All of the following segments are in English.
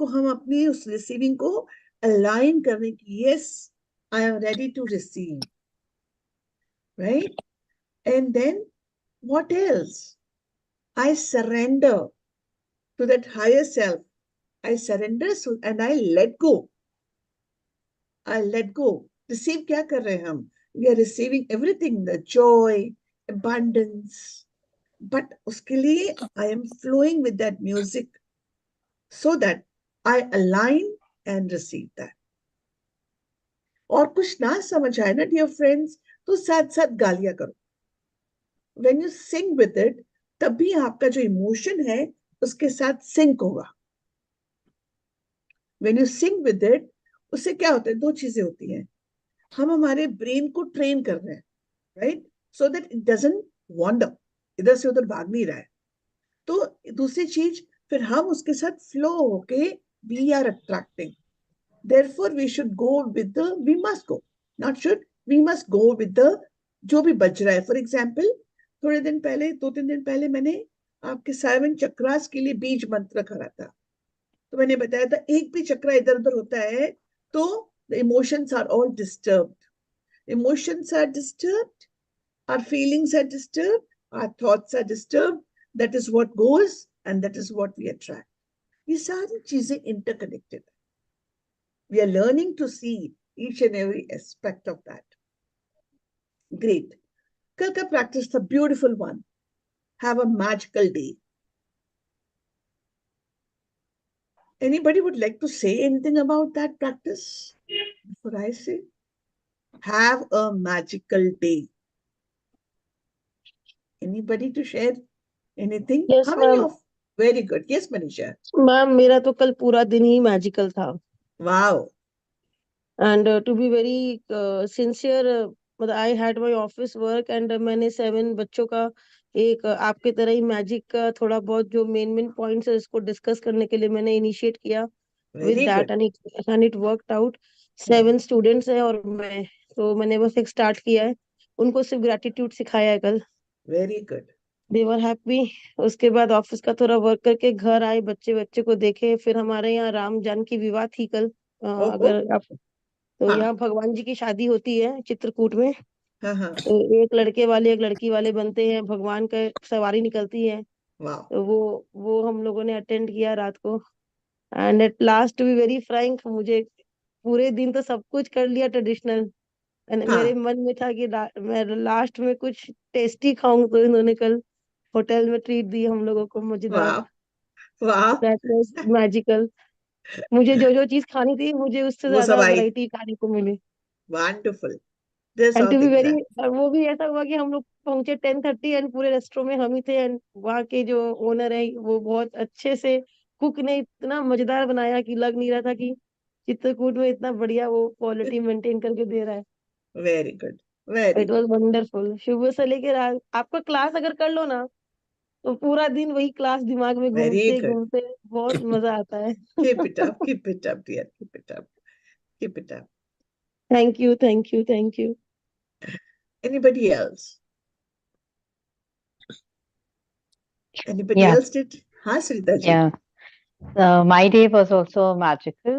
को हम अपनी उस रिसीविंग को अलाइन करने की, yes I am ready to receive, right? And then what else? I surrender to that higher self. I surrender and I let go. I let go. Receive क्या कर रहे हैं हम? We are receiving everything, the joy, abundance. But उसके लिए I am flowing with that music so that I align and receive that. और कुछ ना समझ आए ना dear friends, तो साथ साथ गालियां करो. When you sing with it, तभी आपका जो emotion है उसके साथ sync होगा. When you sing with it, उससे क्या होता है? दो चीजें होती हैं. हम हमारे ब्रेन को ट्रेन कर रहे हैं, right, so that it doesn't wander, इधर से उधर भाग नहीं रहा है. तो दूसरी चीज, फिर हम उसके साथ फ्लो होके we are attracting. Therefore we should go with the, we must go, not should, we must go with the जो भी बज रहा है. फॉर एग्जाम्पल, थोड़े दिन पहले, 2-3 दिन पहले मैंने आपके 7 चक्रास के लिए बीज मंत्र करा था. तो मैंने बताया था एक भी चक्रा इधर उधर होता है तो the emotions are all disturbed. Emotions are disturbed, our feelings are disturbed, our thoughts are disturbed. That is what goes and that is what we attract. ये सारी चीजें interconnected. We are learning to see each and every aspect of that. Great. कल का practice था beautiful one. Have a magical day. Anybody would like to say anything about that practice before I say? Have a magical day. Anybody to share anything? Yes, How many ma'am. of? Very good. Yes, Manisha. Ma'am मेरा तो कल पूरा दिन ही magical था. Wow. And to be very sincere, मतलब I had my office work and मैंने 7 बच्चों का एक आपके तरह ही मैजिक का थोड़ा बहुत जो मेन पॉइंट्स है उसको डिस्कस करने के लिए मैंने इनिशिएट किया with Very that good. And it worked out. 7 students हैं और मैं, तो मैंने बस एक स्टार्ट किया है, उनको सिर्फ ग्रेटिट्यूड सिखाया है कल. Very good. They were happy. उसके बाद ऑफिस का थोड़ा वर्क करके घर आए, बच्चे को देखे. फिर हमारे यहाँ राम जानकी विवाह थी कल. Oh, oh. अगर आप, तो हाँ, यहाँ भगवान जी की शादी होती है चित्रकूट में. हाँ, हाँ. तो एक लड़के वाले एक लड़की वाले बनते हैं, भगवान का सवारी निकलती है. Wow. तो वो हम लोगों ने अटेंड किया रात को. And at last to be very frank, मुझे पूरे दिन तो सब कुछ कर लिया ट्रेडिशनल, एंड मेरे हाँ. मन में था कि मैं लास्ट में कुछ टेस्टी खाऊं. तो इन्होंने कल होटल में ट्रीट दी हम लोगों को मजेदार. Wow. Wow. That was magical. मुझे जो जो चीज खानी थी मुझे उससे वो सब ज्यादा आई. वैरायटी खाने को मिली. Wonderful. This and all to be things very, are. और वो भी ऐसा हुआ कि हम लोग पहुंचे 10:30 एंड पूरे रेस्टोरेंट में हम ही थे. एंड वहाँ के जो ओनर है वो बहुत अच्छे से, कुक ने इतना मजेदार बनाया कि लग नहीं रहा था कि चित्रकूट में इतना बढ़िया वो क्वालिटी मेंटेन करके दे रहा है. Very good. Very it good. Was wonderful. सुबह से लेकर रात, आपका क्लास अगर कर लो ना तो पूरा दिन वही क्लास दिमाग में Very घूमते good. घूमते बहुत मजा आता है. Keep it up. Keep it up, dear. Keep it up. Keep it up. Thank you, thank you, thank you. Anybody else? Anybody Yeah, else did? हाँ, Sarita ji. yeah. My day was also magical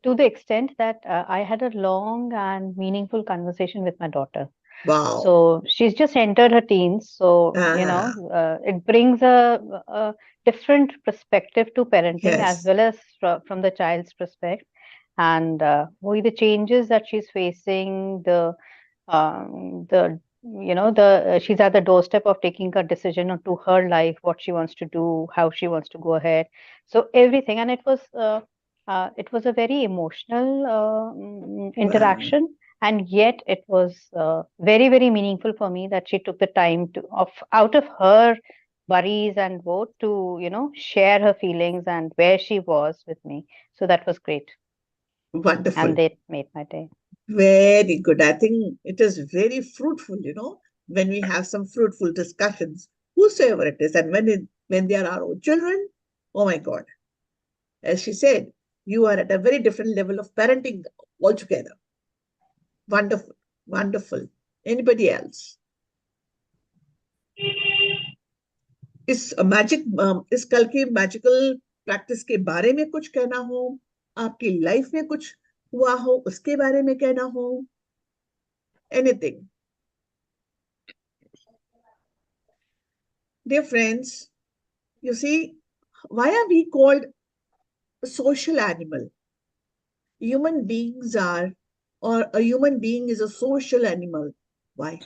to the extent that I had a long and meaningful conversation with my daughter. Wow. So she's just entered her teens. So, Ah, it brings a different perspective to parenting as yes. well as from the child's perspective. And with the changes that she's facing, the she's at the doorstep of taking a decision to her life, what she wants to do, how she wants to go ahead. So everything, and it was a very emotional Wow. interaction, and yet it was very, very meaningful for me that she took the time to of out of her worries and woe to share her feelings and where she was with me. So that was great, Wonderful. and it made my day. Very good. I think it is very fruitful, when we have some fruitful discussions, whosoever it is, and when they are our own children, oh my God. As she said, you are at a very different level of parenting altogether. Wonderful. Wonderful. Anybody else? Is कल की magical practice के बारे में कुछ कहना हो, आपकी life में कुछ हुआ हो उसके बारे में कहना हो, anything. Dear friends, you see, why are we called a social animal? Human beings are, or a human being is a social animal. Why?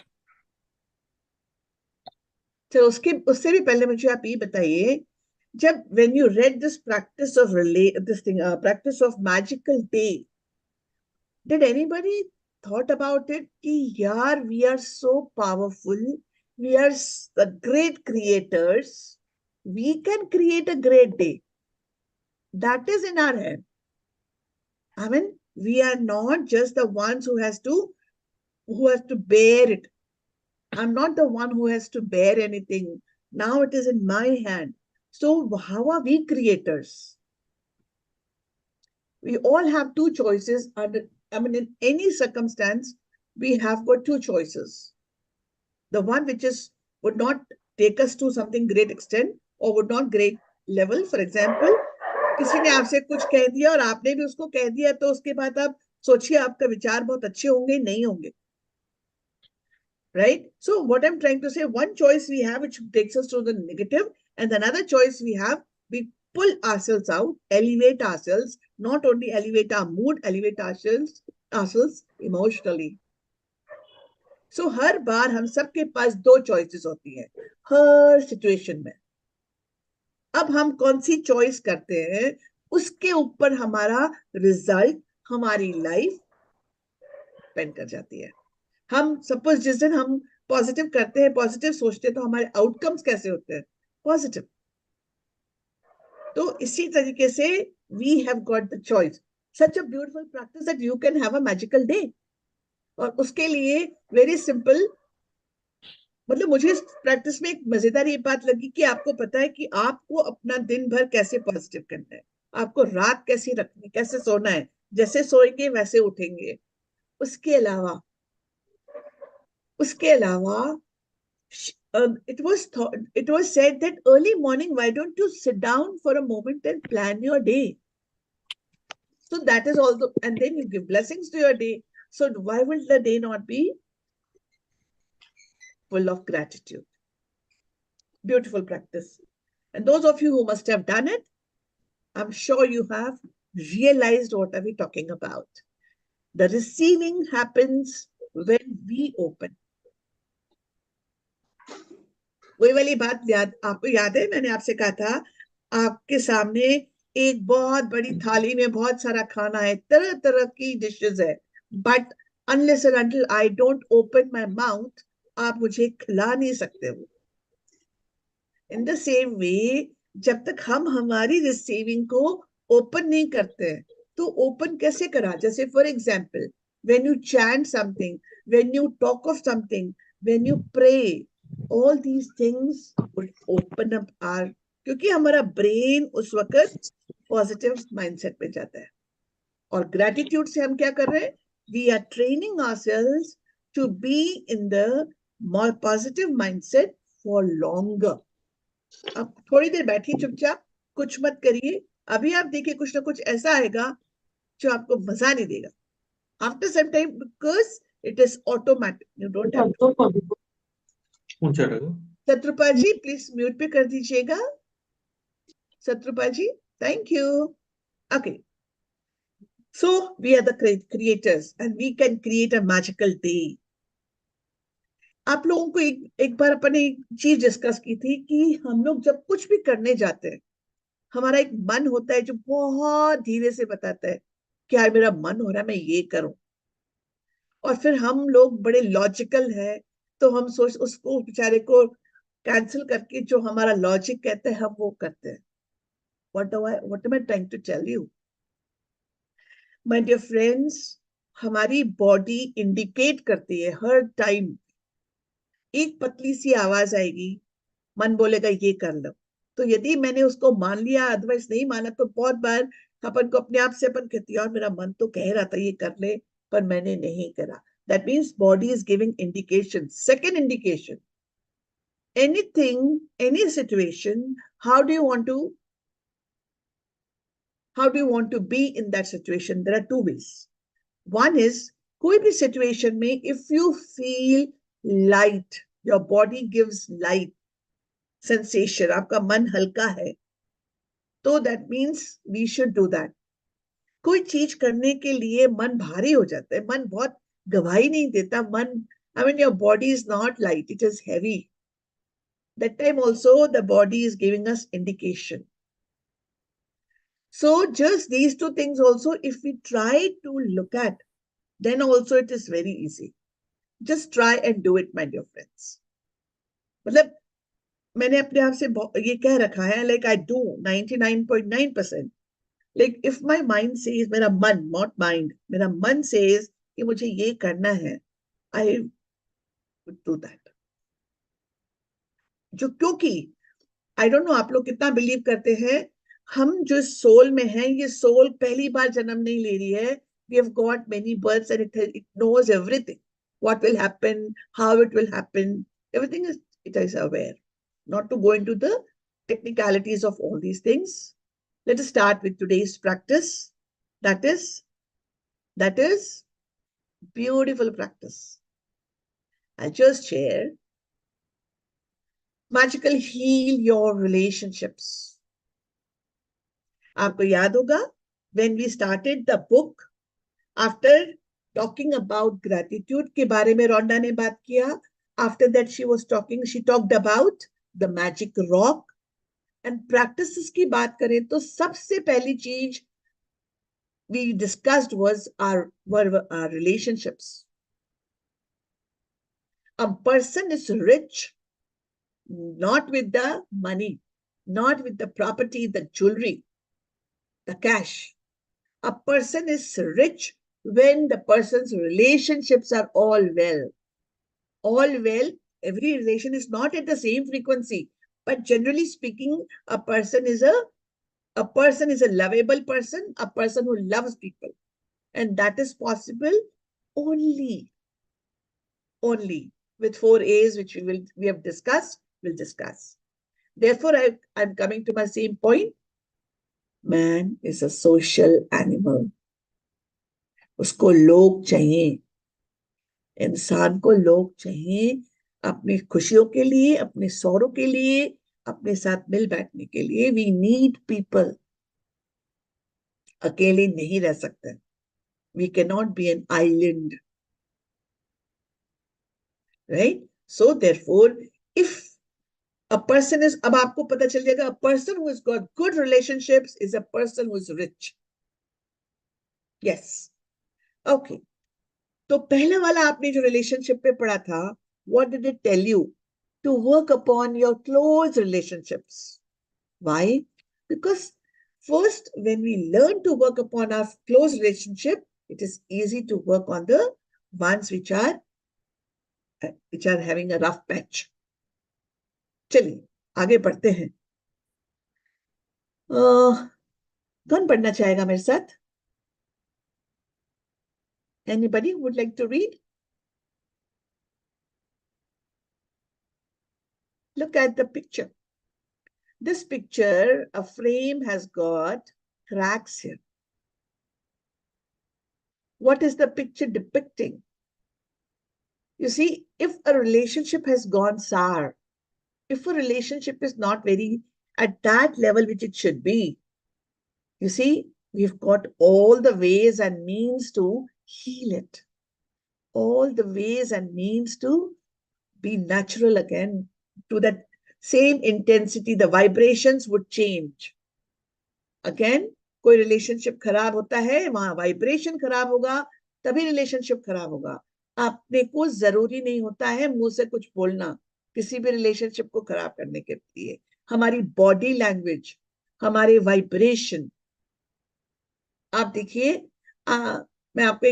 तो उससे भी पहले मुझे आप ये बताइए, जब when you read this practice of practice of magical day, did anybody thought about it कि यार we are so powerful, we are the great creators, we can create a great day. That is in our hand. I mean, we are not just the ones who has to bear it. I'm not the one who has to bear anything. Now it is in my hand. So how are we creators? We all have two choices. In any circumstance, we have got two choices. The one which would not take us to something great extent or would not great level. For example, किसी ने आपसे कुछ कह दिया और आपने भी उसको कह दिया, तो उसके बाद आप सोचिए आपका विचार बहुत अच्छे होंगे नहीं होंगे, right? So what I'm trying to say, one choice we have which takes us to the negative, and another choice we have, we pull ourselves out, elevate ourselves, not only elevate our mood, elevate ourselves emotionally. So हर बार हम सबके पास दो choices होती है हर situation में. अब हम कौन सी choice करते हैं उसके ऊपर हमारा रिजल्ट, हमारी लाइफ डिपेंड कर जाती है. हम सपोज जिस दिन हम पॉजिटिव करते हैं, पॉजिटिव सोचते हैं, तो हमारे आउटकम्स कैसे होते हैं? पॉजिटिव. तो इसी तरीके से we have got the choice. Such a beautiful practice that you can have a magical day. और उसके लिए वेरी सिंपल, मतलब मुझे इस प्रैक्टिस में एक मजेदार ये बात लगी कि आपको पता है कि आपको अपना दिन भर कैसे पॉजिटिव करना है, आपको रात कैसी रखनी, कैसे सोना है, जैसे सोएंगे वैसे उठेंगे. उसके अलावा it was said that early morning, why don't you sit down for a moment and plan your day? So that is also, and then you give blessings to your day. So why will the day not be full of gratitude? Beautiful practice. And those of you who must have done it, I'm sure you have realized what are we talking about. The receiving happens when we open. वही वाली बात आपको याद है, मैंने आपसे कहा था आपके सामने एक बहुत बड़ी थाली में बहुत सारा खाना है, तरह तरह की डिशेस है, but unless and until I don't open my mouth, आप मुझे खिला नहीं सकते हो. इन द सेम वे, जब तक हम हमारी रिसीविंग को ओपन नहीं करते हैं, तो ओपन कैसे करा? जैसे for example, when you chant something, when you talk of something, when you pray, all these things will open up our, क्योंकि हमारा ब्रेन उस वक्त पॉजिटिव माइंडसेट में जाता है. और ग्रेटिट्यूड से हम क्या कर रहे हैं? We are training ourselves to be in the more positive mindset for longer. अब थोड़ी देर बैठिए चुपचाप, कुछ मत करिए. अभी आप देखिए कुछ ना कुछ ऐसा आएगा जो आपको मजा नहीं देगा. After some time, because it is automatic, you don't have to. Shatrupal ji please mute पे कर दीजिएगा. Shatrupal ji, thank you. Okay, so we are the creators and we can create a magical day. आप लोगों को एक बार अपन एक चीज डिस्कस की थी कि हम लोग जब कुछ भी करने जाते हैं, हमारा एक मन होता है जो बहुत धीरे से बताता है कि यार मेरा मन हो रहा है मैं ये करूं. और फिर हम लोग बड़े लॉजिकल है, तो हम सोच उसको बेचारे को कैंसिल करके जो हमारा लॉजिक कहते हैं हम वो करते हैं. what am I trying to tell you? My dear friends, हमारी बॉडी इंडिकेट करती है हर टाइम. एक पतली सी आवाज आएगी, मन बोलेगा ये कर लो. तो यदि मैंने उसको मान लिया, अदरवाइज नहीं माना, तो बहुत बार अपन को अपने आप से अपन कहती है, और मेरा मन तो कह रहा था ये कर ले, पर मैंने नहीं करा. That means body is giving indication. Second indication, anything, any situation, how do you want to how do you want to be in that situation? There are two ways. One is, कोई भी situation में, if you feel light, your body gives light sensation, आपका मन हल्का है, तो that means we should do that. कोई चीज करने के लिए मन भारी हो जाता है, मन बहुत गवाही नहीं देता, मन, I mean, your body is not light, it is heavy. That time also the body is giving us indication. So just these two things also, if we try to look at, then also it is very easy. Just try and do it, my dear friends. मतलब मैंने अपने आप से ये कह रखा है, like I do 99.9%. Like if my mind says, मेरा मन, not mind, मेरा मन says कि मुझे ये करना है, I would do that. जो क्योंकि I don't know आप लोग कितना बिलीव करते हैं, हम जो सोल में हैं, ये सोल पहली बार जन्म नहीं ले रही है. We have got many births and it knows everything. What will happen, how it will happen, everything is, it is aware. Not to go into the technicalities of all these things. Let us start with today's practice. That is beautiful practice. I'll just share. Magical heal your relationships. आपको याद होगा, when we started the book, after talking about gratitude के बारे में रोंडा ने बात किया. After that she talked about the magic rock. And practices की बात करें तो सबसे पहली चीज we discussed were our relationships. A person is rich not with the money, not with the property, the jewelry, the cash. A person is rich when the person's relationships are all well. All well, every relation is not at the same frequency, but generally speaking, a person is a lovable person, a person who loves people. And that is possible only with 4 A's, which we have discussed, we'll discuss. Therefore, I'm coming to my same point. Man is a social animal. उसको लोग चाहिए, इंसान को लोग चाहिए अपनी खुशियों के लिए, अपने सौरों के लिए, अपने साथ मिल बैठने के लिए. We need people. अकेले नहीं रह सकते. We cannot be an island. Right? So therefore, if a person is, अब आपको पता चल जाएगा, a person who has got good relationships is a person who is rich. Yes. Okay. तो पहला वाला आपने जो relationship पे पढ़ा था, what did it tell you? To work upon your close relationships. Why? Because first, when we learn to work upon our close relationship, it is easy to work on the ones which are having a rough patch. चलिए आगे बढ़ते हैं. कौन पढ़ना चाहेगा मेरे साथ? Anybody would like to read? Look at the picture. This picture, a frame has got cracks here. What is the picture depicting? You see, if a relationship has gone sour, if a relationship is not very at that level which it should be, you see, we've got all the ways and means to heal it. All the ways and means to be natural again, to that same intensity, the vibrations would change. Again, कोई relationship खराब होता है, वहां vibration खराब होगा, तभी relationship खराब होगा. आपने को जरूरी नहीं होता है मुंह से कुछ बोलना किसी भी relationship को खराब करने के लिए. हमारी body language, हमारे vibration. आप देखिए, मैं आपको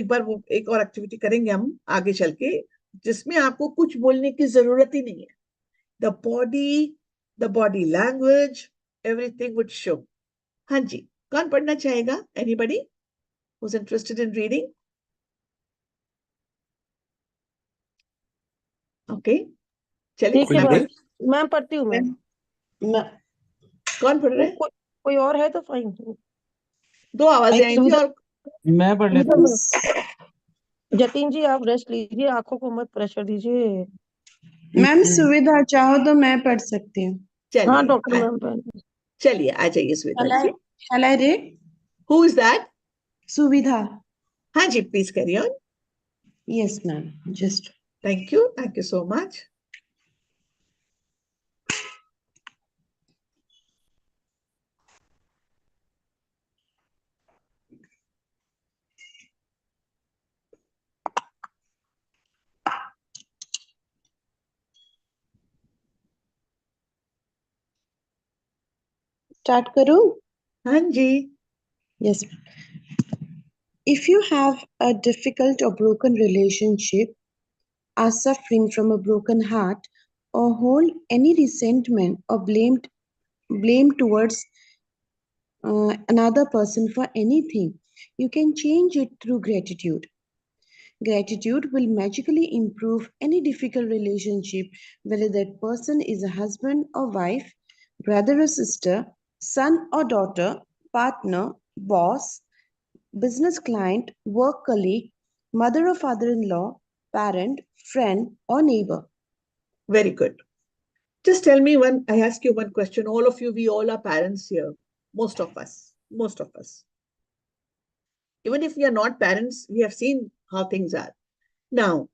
एक और एक्टिविटी करेंगे हम आगे चल के, जिसमें आपको कुछ बोलने की जरूरत ही नहीं है. The body language, everything would show. हाँ जी, कौन पढ़ना चाहेगा? Anybody who's interested in reading? Okay, चलिए. मैं पढ़ती हूँ. मैं कौन पढ़ रहे हैं? कोई और है तो फाइन. दो आवाजें आएंगी सुविधा और मैं पढ़ लेता सुविधा हूँ। मैम, जतिन जी आप रेस्ट लीजिए, आंखों को मत प्रेशर दीजिए। मैम सुविधा चाहो तो मैं पढ़ सकती हूँ। हाँ चलिए डॉक्टर मैम, चलिए आ जाइए Suvidha ji. Shall I read? Who is that? Suvidha. हाँ जी please carry on. Yes, ma'am. Just thank you so much. start करूँ? हाँ जी। Yes, ma'am. If you have a difficult or broken relationship, are suffering from a broken heart, or hold any resentment or blame towards another person for anything, you can change it through gratitude. Gratitude will magically improve any difficult relationship, whether that person is a husband or wife, brother or sister, son or daughter, partner, boss, business client, work colleague, mother or father in law, parent, friend, or neighbor. Very good. Just tell me one, I ask you one question. All of you, we all are parents here. Most of us. Even if we are not parents, we have seen how things are. Now,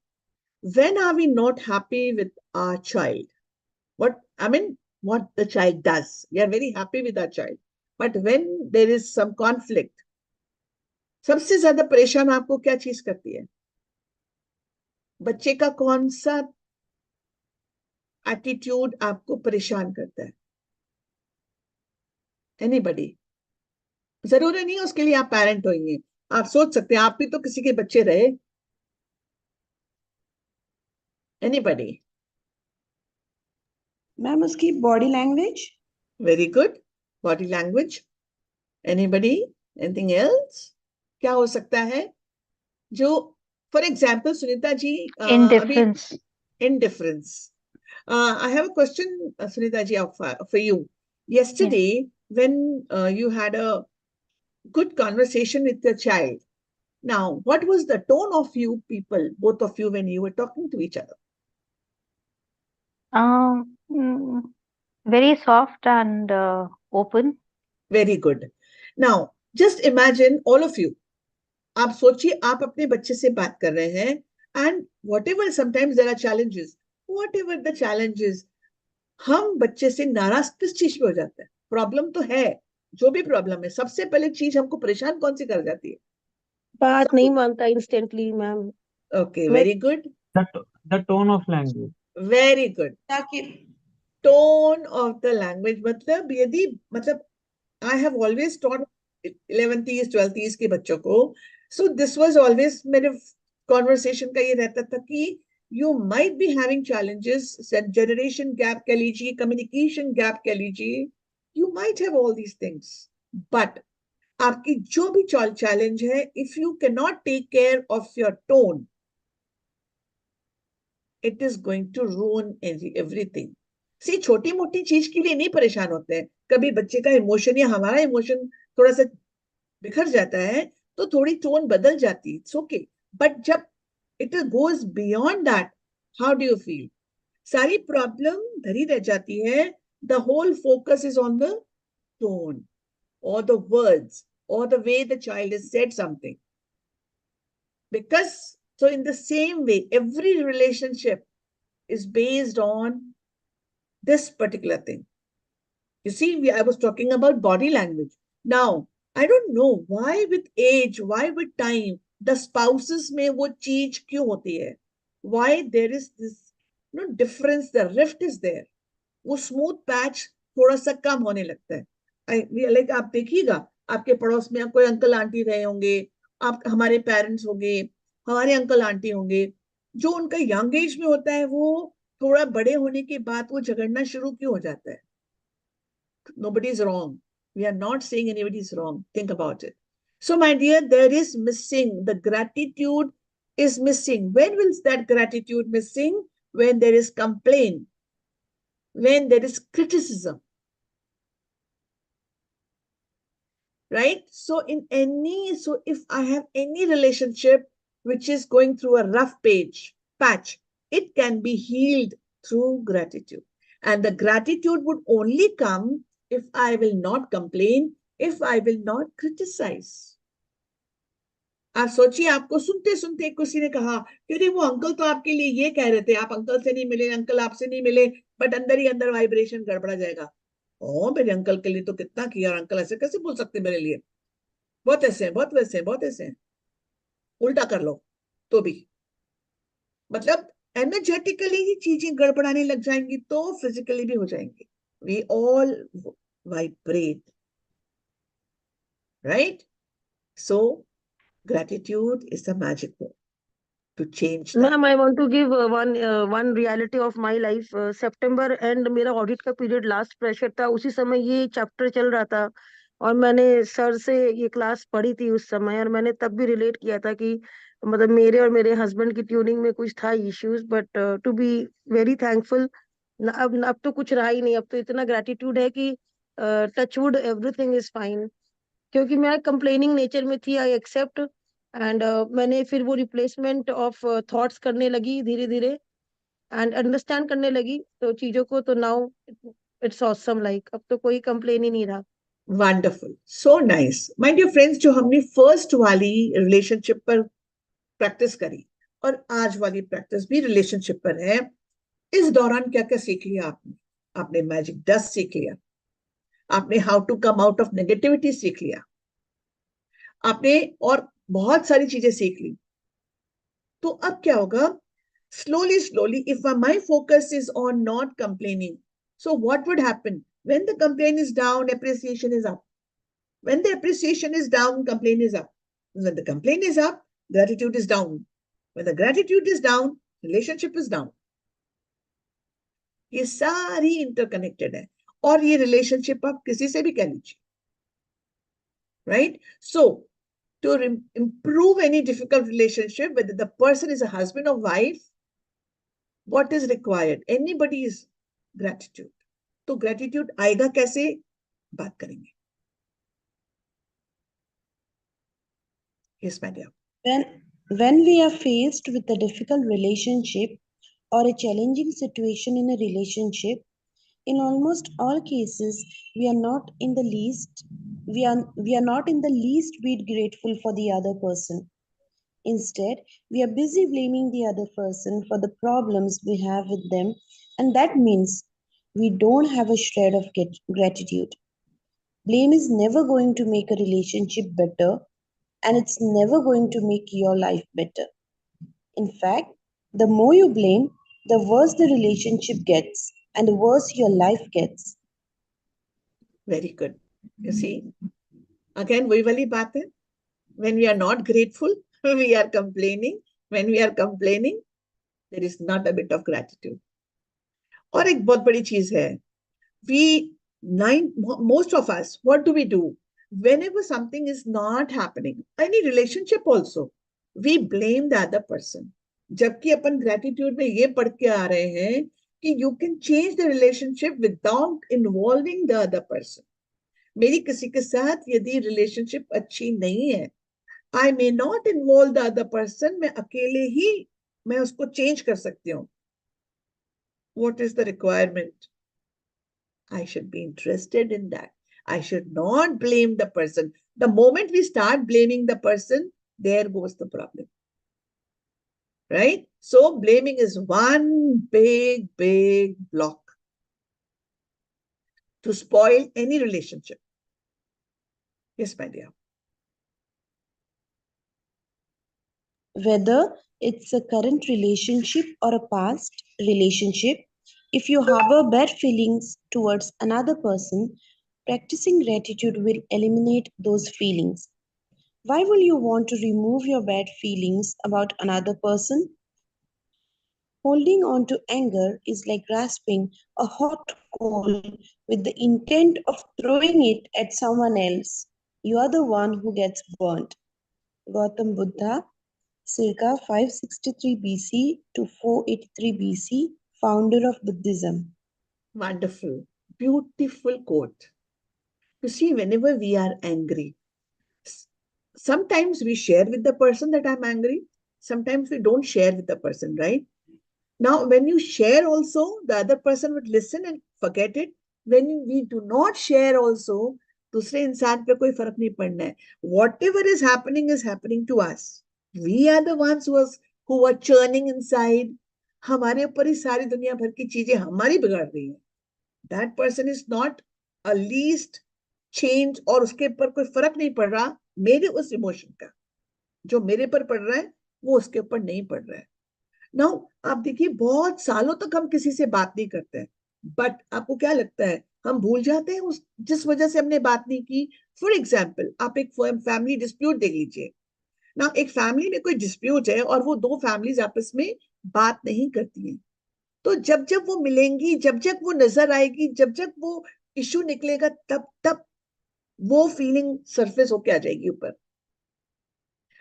when are we not happy with our child? What the child does. We are very happy with our child. But when there is some conflict, सबसे ज्यादा परेशान आपको क्या चीज करती है? बच्चे का कौन सा एटीट्यूड आपको परेशान करता है? एनीबडी? जरूरी नहीं उसके लिए आप पेरेंट होंगे, आप सोच सकते हैं आप भी तो किसी के बच्चे रहे। एनीबडी? मैम उसकी body language. Very good, body language. Anybody? Anything else? क्या हो सकता है जो, फॉर एग्जाम्पल सुनीता जी अभी indifference. I have a question, Sunita ji, for you. Yesterday, when you had a good conversation with your child, now, what was the tone of you people, both of you, when you were talking to each other? Very soft and open. Very good. Now, just imagine all of you. आप सोचिए आप अपने बच्चे से बात कर रहे हैं and whatever, sometimes there are challenges, whatever the challenges, हम बच्चे से नाराज किस चीज पे हो जाते हैं? प्रॉब्लम तो है, जो भी प्रॉब्लम है, सबसे पहले चीज हमको परेशान कौन सी कर जाती है? बात नहीं मानता instantly ma'am. Okay, very good. The tone of language. Very good. Tone of the language मतलब यदि I have always taught 11th 12th के बच्चों को, so this was always मेरे conversation का ये रहता था कि you might be having challenges, generation gap कह लीजिए, communication gap कह लीजिए, you might have all these things, but आपकी जो भी challenge है, if you cannot take care of your tone, it is going to ruin everything. सी छोटी मोटी चीज के लिए नहीं परेशान होते हैं, कभी बच्चे का इमोशन या हमारा इमोशन थोड़ा सा बिखर जाता है तो थोड़ी टोन बदल जाती है, इट्स ओके, बट जब it goes beyond that, how do you feel? सारी प्रॉब्लम धरी रह जाती है, the whole focus is on the tone or the words or the way the child has said something. Because so in the same way, every relationship is based on this particular thing. You see, I was talking about body language. Now, I don't know why with age, why with time, the spouses में वो चीज क्यों होती है? Why there is this difference, the rift is there. वो smooth patch थोड़ा सा कम होने लगता है. Like आप देखिएगा, आपके पड़ोस में कोई अंकल आंटी रहे होंगे, आप हमारे पेरेंट्स होंगे, हमारे अंकल आंटी होंगे, जो उनका यंग एज में होता है वो थोड़ा बड़े होने के बाद वो झगड़ना शुरू क्यों हो जाता है? Nobody is wrong. We are not saying anybody is wrong. Think about it. So, my dear, there is missing. The gratitude is missing. When will that gratitude missing? When there is complaint, when there is criticism. right? So if I have any relationship which is going through a rough patch, it can be healed through gratitude. And the gratitude would only come if I will not complain, if I will not criticize. आप सोचिए, आपको सुनते सुनते किसी ने कहा कि अरे वो अंकल तो आपके लिए ये कह रहे थे, आप अंकल से नहीं मिले, अंकल आपसे नहीं मिले, बट अंदर ही अंदर वाइब्रेशन गड़बड़ा जाएगा। ओ, मेरे अंकल के लिए तो कितना किया, और अंकल ऐसे कैसे बोल सकते मेरे लिए, बहुत ऐसे हैं, बहुत वैसे हैं, बहुत ऐसे हैं। उल्टा कर लो तो भी, मतलब एनर्जेटिकली ही चीजें गड़बड़ाने लग जाएंगी तो फिजिकली भी हो जाएंगी। We all vibrate, right? So gratitude is the magic word to change that. Ma'am, I want to give one reality of my life. September and मेरा ऑडिट का पीरियड लास्ट प्रेशर था, उसी समय ये चैप्टर चल रहा था और मैंने सर से ये क्लास पढ़ी थी उस समय, और मैंने तब भी रिलेट किया था कि मतलब मेरे और मेरे हस्बैंड की ट्यूनिंग में कुछ था issues, but to be very thankful. अब तो कुछ रहा ही नहीं, अब तो इतना ग्रेटिट्यूड है कि टचवुड एवरीथिंग इज फाइन, क्योंकि मैं कंप्लेनिंग नेचर में थी, आई एक्सेप्ट, एंड मैंने फिर वो रिप्लेसमेंट ऑफ थॉट्स करने लगी धीरे धीरे एंड अंडरस्टैंड करने लगी तो चीजों को, तो नाउ इट्स ऑसम, लाइक अब तो कोई कंप्लेन ही नहीं रहा। Wonderful, so nice. My dear friends, जो हमने फर्स्ट वाली रिलेशनशिप पर प्रैक्टिस करी और आज वाली प्रैक्टिस भी रिलेशनशिप पर है, इस दौरान क्या क्या सीख लिया आपने? आपने मैजिक डस्ट सीख लिया, आपने how to come out of negativity सीख लिया, आपने और बहुत सारी चीजें सीख ली। तो अब क्या होगा? slowly, if my focus is on not complaining, so what would happen? When the complaint is down, appreciation is up. When the appreciation is down, complaint is up. When the complaint is up, gratitude is down. When the gratitude is down, relationship is down. ये सारी interconnected है, और ये relationship आप किसी से भी कह लीजिए, right? So to improve any difficult relationship, whether the person is a husband or wife, what is required? Anybody is gratitude. तो gratitude आएगा कैसे, बात करेंगे। Yes, my dear. When we are faced with a difficult relationship or a challenging situation in a relationship, in almost all cases, we are not in the least bit grateful for the other person. Instead, we are busy blaming the other person for the problems we have with them, and that means we don't have a shred of gratitude. Blame is never going to make a relationship better, and it's never going to make your life better. In fact, the more you blame, the worse the relationship gets, and the worse your life gets. Very good. You see, again, वही वाली बात है, when we are not grateful, we are complaining. When we are complaining, there is not a bit of gratitude. और एक बहुत बड़ी चीज है, most of us, what do? Whenever something is not happening, any relationship also, we blame the other person. जबकि अपन gratitude में ये पढ़ के आ रहे हैं कि you can change the relationship without involving the other person. मेरी किसी के साथ यदि relationship अच्छी नहीं है, I may not involve the other person, मैं अकेले ही मैं उसको change कर सकती हूँ. What is the requirement? I should be interested in that. I should not blame the person. The moment we start blaming the person, there goes the problem. Right? So blaming is one big block to spoil any relationship. Yes, my dear. Whether it's a current relationship or a past relationship, if you harbor bad feelings towards another person, practicing gratitude will eliminate those feelings. Why will you want to remove your bad feelings about another person? Holding on to anger is like grasping a hot coal with the intent of throwing it at someone else. You are the one who gets burnt. Gautam Buddha, circa 563 BC to 483 BC, founder of Buddhism. Wonderful, beautiful quote. You see, whenever we are angry, sometimes we share with the person that I'm angry. Sometimes we don't share with the person, right? Now, when you share also, the other person would listen and forget it. When we do not share also, दूसरे इंसान पे कोई फर्क नहीं पड़ना है. Whatever is happening to us. We are the ones who are churning inside. हमारे ऊपर ही सारी दुनिया भर की चीजें हमारी बिगाड़ रही हैं. That person is not a least change, और उसके ऊपर कोई फर्क नहीं पड़ रहा मेरे उस इमोशन का. जो मेरे पर पड़ रहा है वो उसके ऊपर नहीं पड़ रहा है. नाउ आप देखिए, बहुत सालों तक हम किसी से बात नहीं करते हैं, बट आपको क्या लगता है हम भूल जाते हैं उस जिस वजह से हमने बात नहीं की. फॉर एग्जाम्पल, आप एक फैमिली डिस्प्यूट देख लीजिए ना. एक फैमिली में कोई डिस्प्यूट है और वो दो फैमिलीज आपस में बात नहीं करती हैं, तो जब जब वो मिलेंगी, जब जब वो नजर आएगी, जब जब वो इशू निकलेगा, तब तब वो फीलिंग सरफेस होके आ जाएगी ऊपर.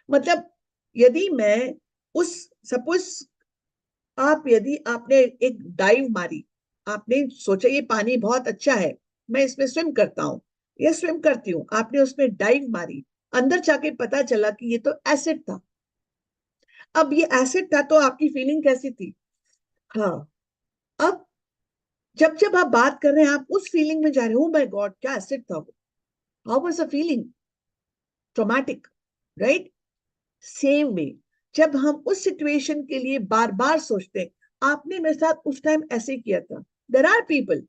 मतलब यदि मैं उस सपोज यदि आपने एक डाइव मारी, आपने सोचा ये पानी बहुत अच्छा है, मैं इसमें स्विम करता हूं या स्विम करती हूँ, आपने उसमें डाइव मारी, अंदर जाके पता चला कि ये तो एसिड था. अब ये एसिड था तो आपकी फीलिंग कैसी थी? हाँ. अब जब जब आप बात कर रहे हैं, आप उस फीलिंग में जा रहे हो, माय गॉड क्या एसिड था वो. How was the feeling? Traumatic, right? Same way, जब हम उस सिचुएशन के लिए बार बार सोचते हैं, आपने मेरे साथ उस टाइम ऐसे किया था. देयर आर पीपल,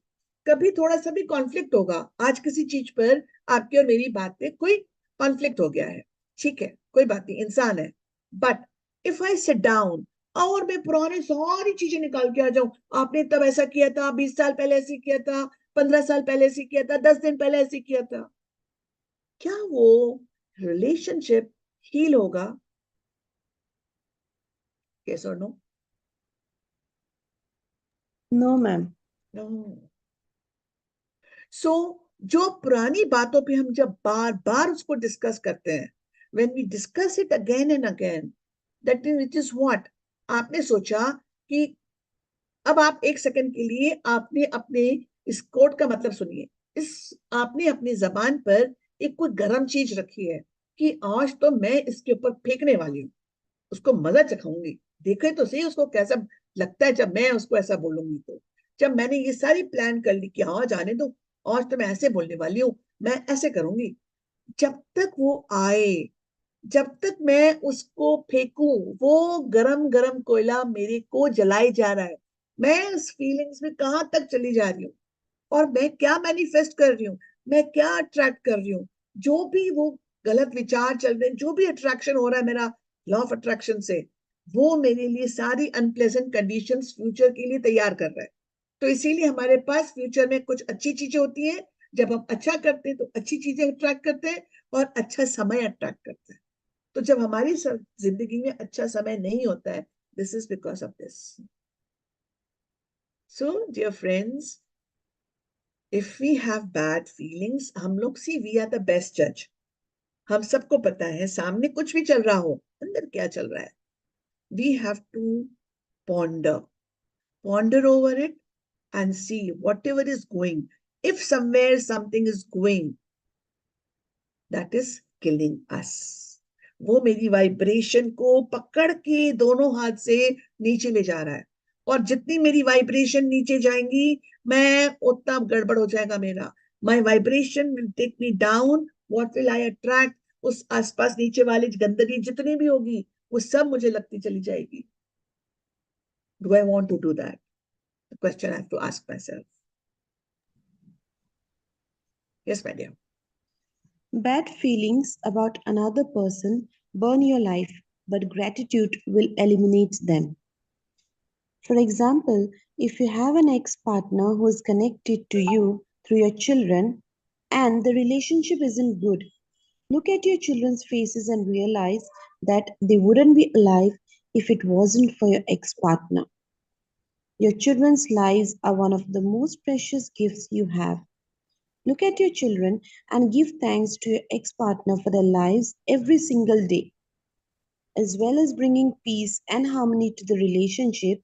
कभी थोड़ा सा भी कॉन्फ्लिक्ट होगा, आज किसी चीज पर आपकी और मेरी बात पे कोई कॉन्फ्लिक्ट हो गया है, ठीक है, कोई बात नहीं, इंसान है. But if I sit down और मैं पुरानी सारी चीजें निकाल के आ जाऊं, आपने तब ऐसा किया था, 20 साल पहले ऐसे किया था, 15 साल पहले ऐसे किया था, 10 दिन पहले ऐसे किया था, क्या वो रिलेशनशिप हील होगा? Yes or no? No, ma'am. No. So, जो पुरानी बातों पे हम जब बार बार उसको डिस्कस करते हैं, when we discuss it again and again, that is, which is what? आपने सोचा कि अब आप एक सेकंड के लिए आपने अपने इस कोट का मतलब सुनिए. आपने अपनी जबान पर एक कोई गर्म चीज रखी है कि आज तो मैं इसके ऊपर फेंकने वाली हूँ, उसको मजा चखाऊंगी. देखे तो सही उसको कैसा लगता है जब मैं उसको ऐसा बोलूंगी. तो जब मैंने ये सारी प्लान कर ली कि हाँ जाने दो, आज तो मैं ऐसे बोलने वाली हूँ, मैं ऐसे करूंगी, जब तक वो आए, जब तक मैं उसको फेंकूं, वो गरम गरम कोयला मेरे को जलाए जा रहा है. मैं उस फीलिंग्स में कहां तक चली जा रही हूँ, और मैं क्या मैनिफेस्ट कर रही हूँ, मैं क्या अट्रैक्ट कर रही हूँ, जो भी वो गलत विचार चल रहे हैं, जो भी अट्रैक्शन हो रहा है मेरा लॉ ऑफ अट्रैक्शन से, वो मेरे लिए सारी अनप्लेजेंट कंडीशंस फ्यूचर के लिए तैयार कर रहा है. तो इसीलिए हमारे पास फ्यूचर में कुछ अच्छी चीजें होती हैं. जब हम अच्छा करते हैं तो अच्छी चीजें अट्रैक्ट करते हैं और अच्छा समय अट्रैक्ट करते हैं. तो जब हमारी जिंदगी में अच्छा समय नहीं होता है, this is because of this. So dear friends, if we have bad feelings, हम लोग see we are the best जज. हम सबको पता है सामने कुछ भी चल रहा हो, अंदर क्या चल रहा है. We have to ponder over it and see whatever is going. If somewhere something is going, that is killing us. वो मेरी वाइब्रेशन को पकड़ के दोनों हाथ से नीचे ले जा रहा है, और जितनी मेरी वाइब्रेशन नीचे जाएंगी, मैं उतना गड़बड़ हो जाएगा मेरा. My vibration will take me down. What will I attract? उस आसपास नीचे वाली गंदगी जितनी भी होगी, वो सब मुझे लगती चली जाएगी. Do I want to do that? The question I have to ask myself. Yes, my dear. Bad feelings about another person burn your life, but gratitude will eliminate them. For example, if you have an ex-partner who is connected to you through your children and the relationship isn't good, look at your children's faces and realize that they wouldn't be alive if it wasn't for your ex-partner. Your children's lives are one of the most precious gifts you have. Look at your children and give thanks to your ex-partner for their lives every single day. As well as bringing peace and harmony to the relationship,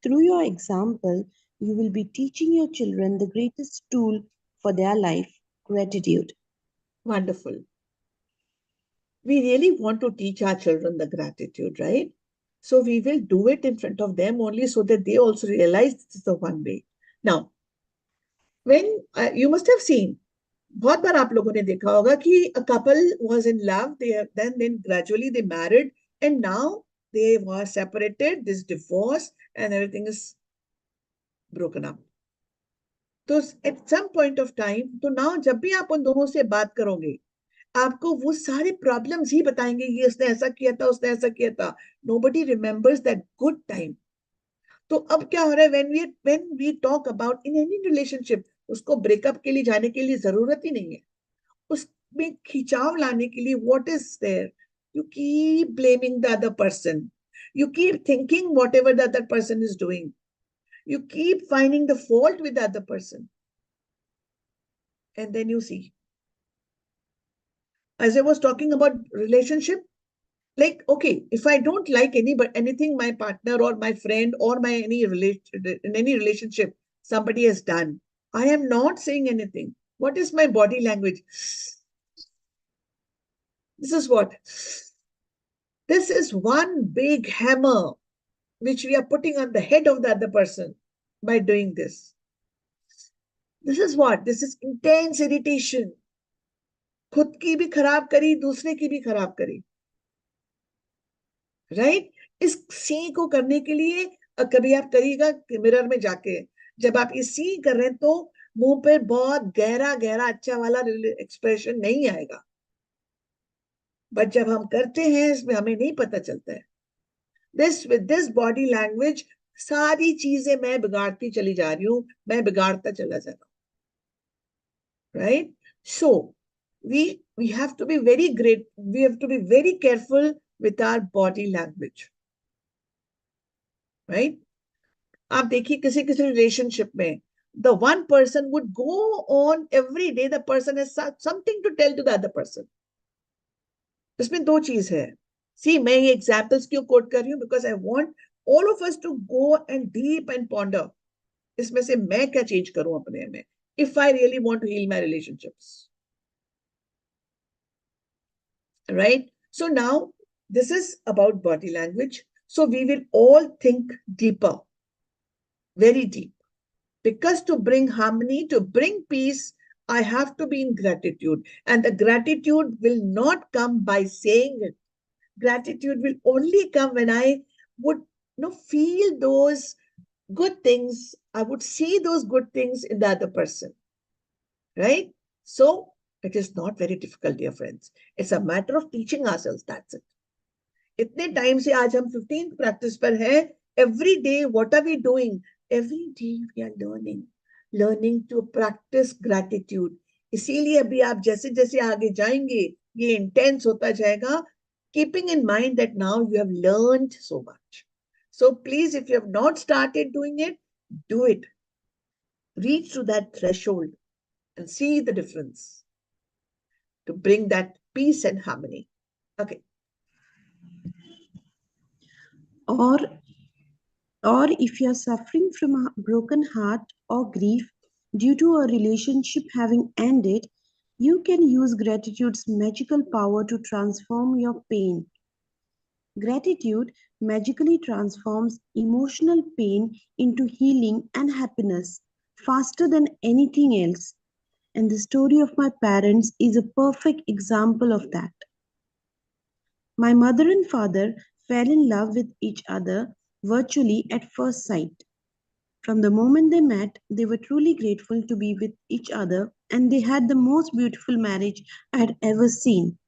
through your example, you will be teaching your children the greatest tool for their life, gratitude. Wonderful. we really want to teach our children the gratitude, right? So we will do it in front of them only so that they also realize this is the one way. Now, when you must have seen, बहुत बार आप लोगों ने देखा होगा कि a couple was in love, then gradually they married, and now they were separated, this divorce, and everything is broken up. तो at some point of time, तो now जब भी आप उन दोनों से बात करोगे, आपको वो सारे प्रॉब्लम्स ही बताएंगे, ये उसने ऐसा किया था, उसने ऐसा किया था. Nobody remembers that good time. तो अब क्या हो रहा है, when we talk about in any relationship, उसको ब्रेकअप के लिए जाने के लिए जरूरत ही नहीं है. उसमें खिंचाव लाने के लिए what is there? You keep blaming the other person. You keep thinking whatever the other person is doing. You keep finding the fault with the other person. And then you see. As I was talking about relationship, like, okay, if I don't like anything my partner or my friend or in any relationship somebody has done, I am not saying anything. What is my body language? This is what? This is one big hammer which we are putting on the head of the other person by doing this. This is what? This is intense irritation. खुद की भी खराब करी, दूसरे की भी खराब करी. राइट? इस सी को करने के लिए कभी आप करिएगा मिरर में जाके, जब आप ये सी कर रहे हैं तो मुंह पे बहुत गहरा गहरा अच्छा वाला एक्सप्रेशन नहीं आएगा, बट जब हम करते हैं इसमें हमें नहीं पता चलता है. विद दिस बॉडी लैंग्वेज सारी चीजें मैं बिगाड़ती चली जा रही हूं, मैं बिगाड़ता चला जा रहा हूं. Right? So we have to be very great, we have to be very careful with our body language. Right? आप देखिए किसी रिलेशनशिप में the one person would go on every day, the person has something to tell to the other person. इसमें दो चीज है. See, मैं ये examples क्यों quote कर रही हूँ? Because I want all of us to go and deep and ponder. इसमें से मैं क्या change करूं अपने में, if I really want to heal my relationships. Right? So now this is about body language. So we will all think deeper, very deep, because to bring harmony, to bring peace, I have to be in gratitude, and the gratitude will not come by saying it. Gratitude will only come when I would feel those good things. I would see those good things in the other person. Right? So it is not very difficult, dear friends. It's a matter of teaching ourselves. That's it. इतने time से आज हम 15th practice पर है. Every day, what are we doing? Every day we are learning to practice gratitude. इसीलिए अभी आप जैसे जैसे आगे जाएंगे ये इंटेंस होता जाएगा, keeping in mind that now you have learned so much. So please, if you have not started doing it, do it. Reach to that threshold and see the difference to bring that peace and harmony. Okay. Or if you're suffering from a broken heart or grief due to a relationship having ended, you can use gratitude's magical power to transform your pain. Gratitude magically transforms emotional pain into healing and happiness faster than anything else. And the story of my parents is a perfect example of that. My mother and father fell in love with each other virtually at first sight. From the moment they met, they were truly grateful to be with each other, and they had the most beautiful marriage I had ever seen.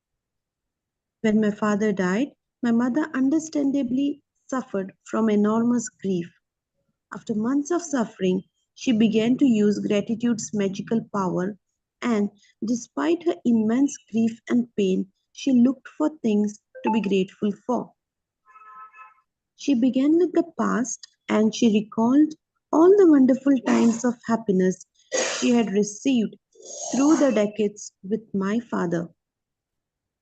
When my father died, my mother understandably suffered from enormous grief. After months of suffering, she began to use gratitude's magical power, and despite her immense grief and pain, she looked for things to be grateful for. She began with the past and she recalled all the wonderful times of happiness she had received through the decades with my father.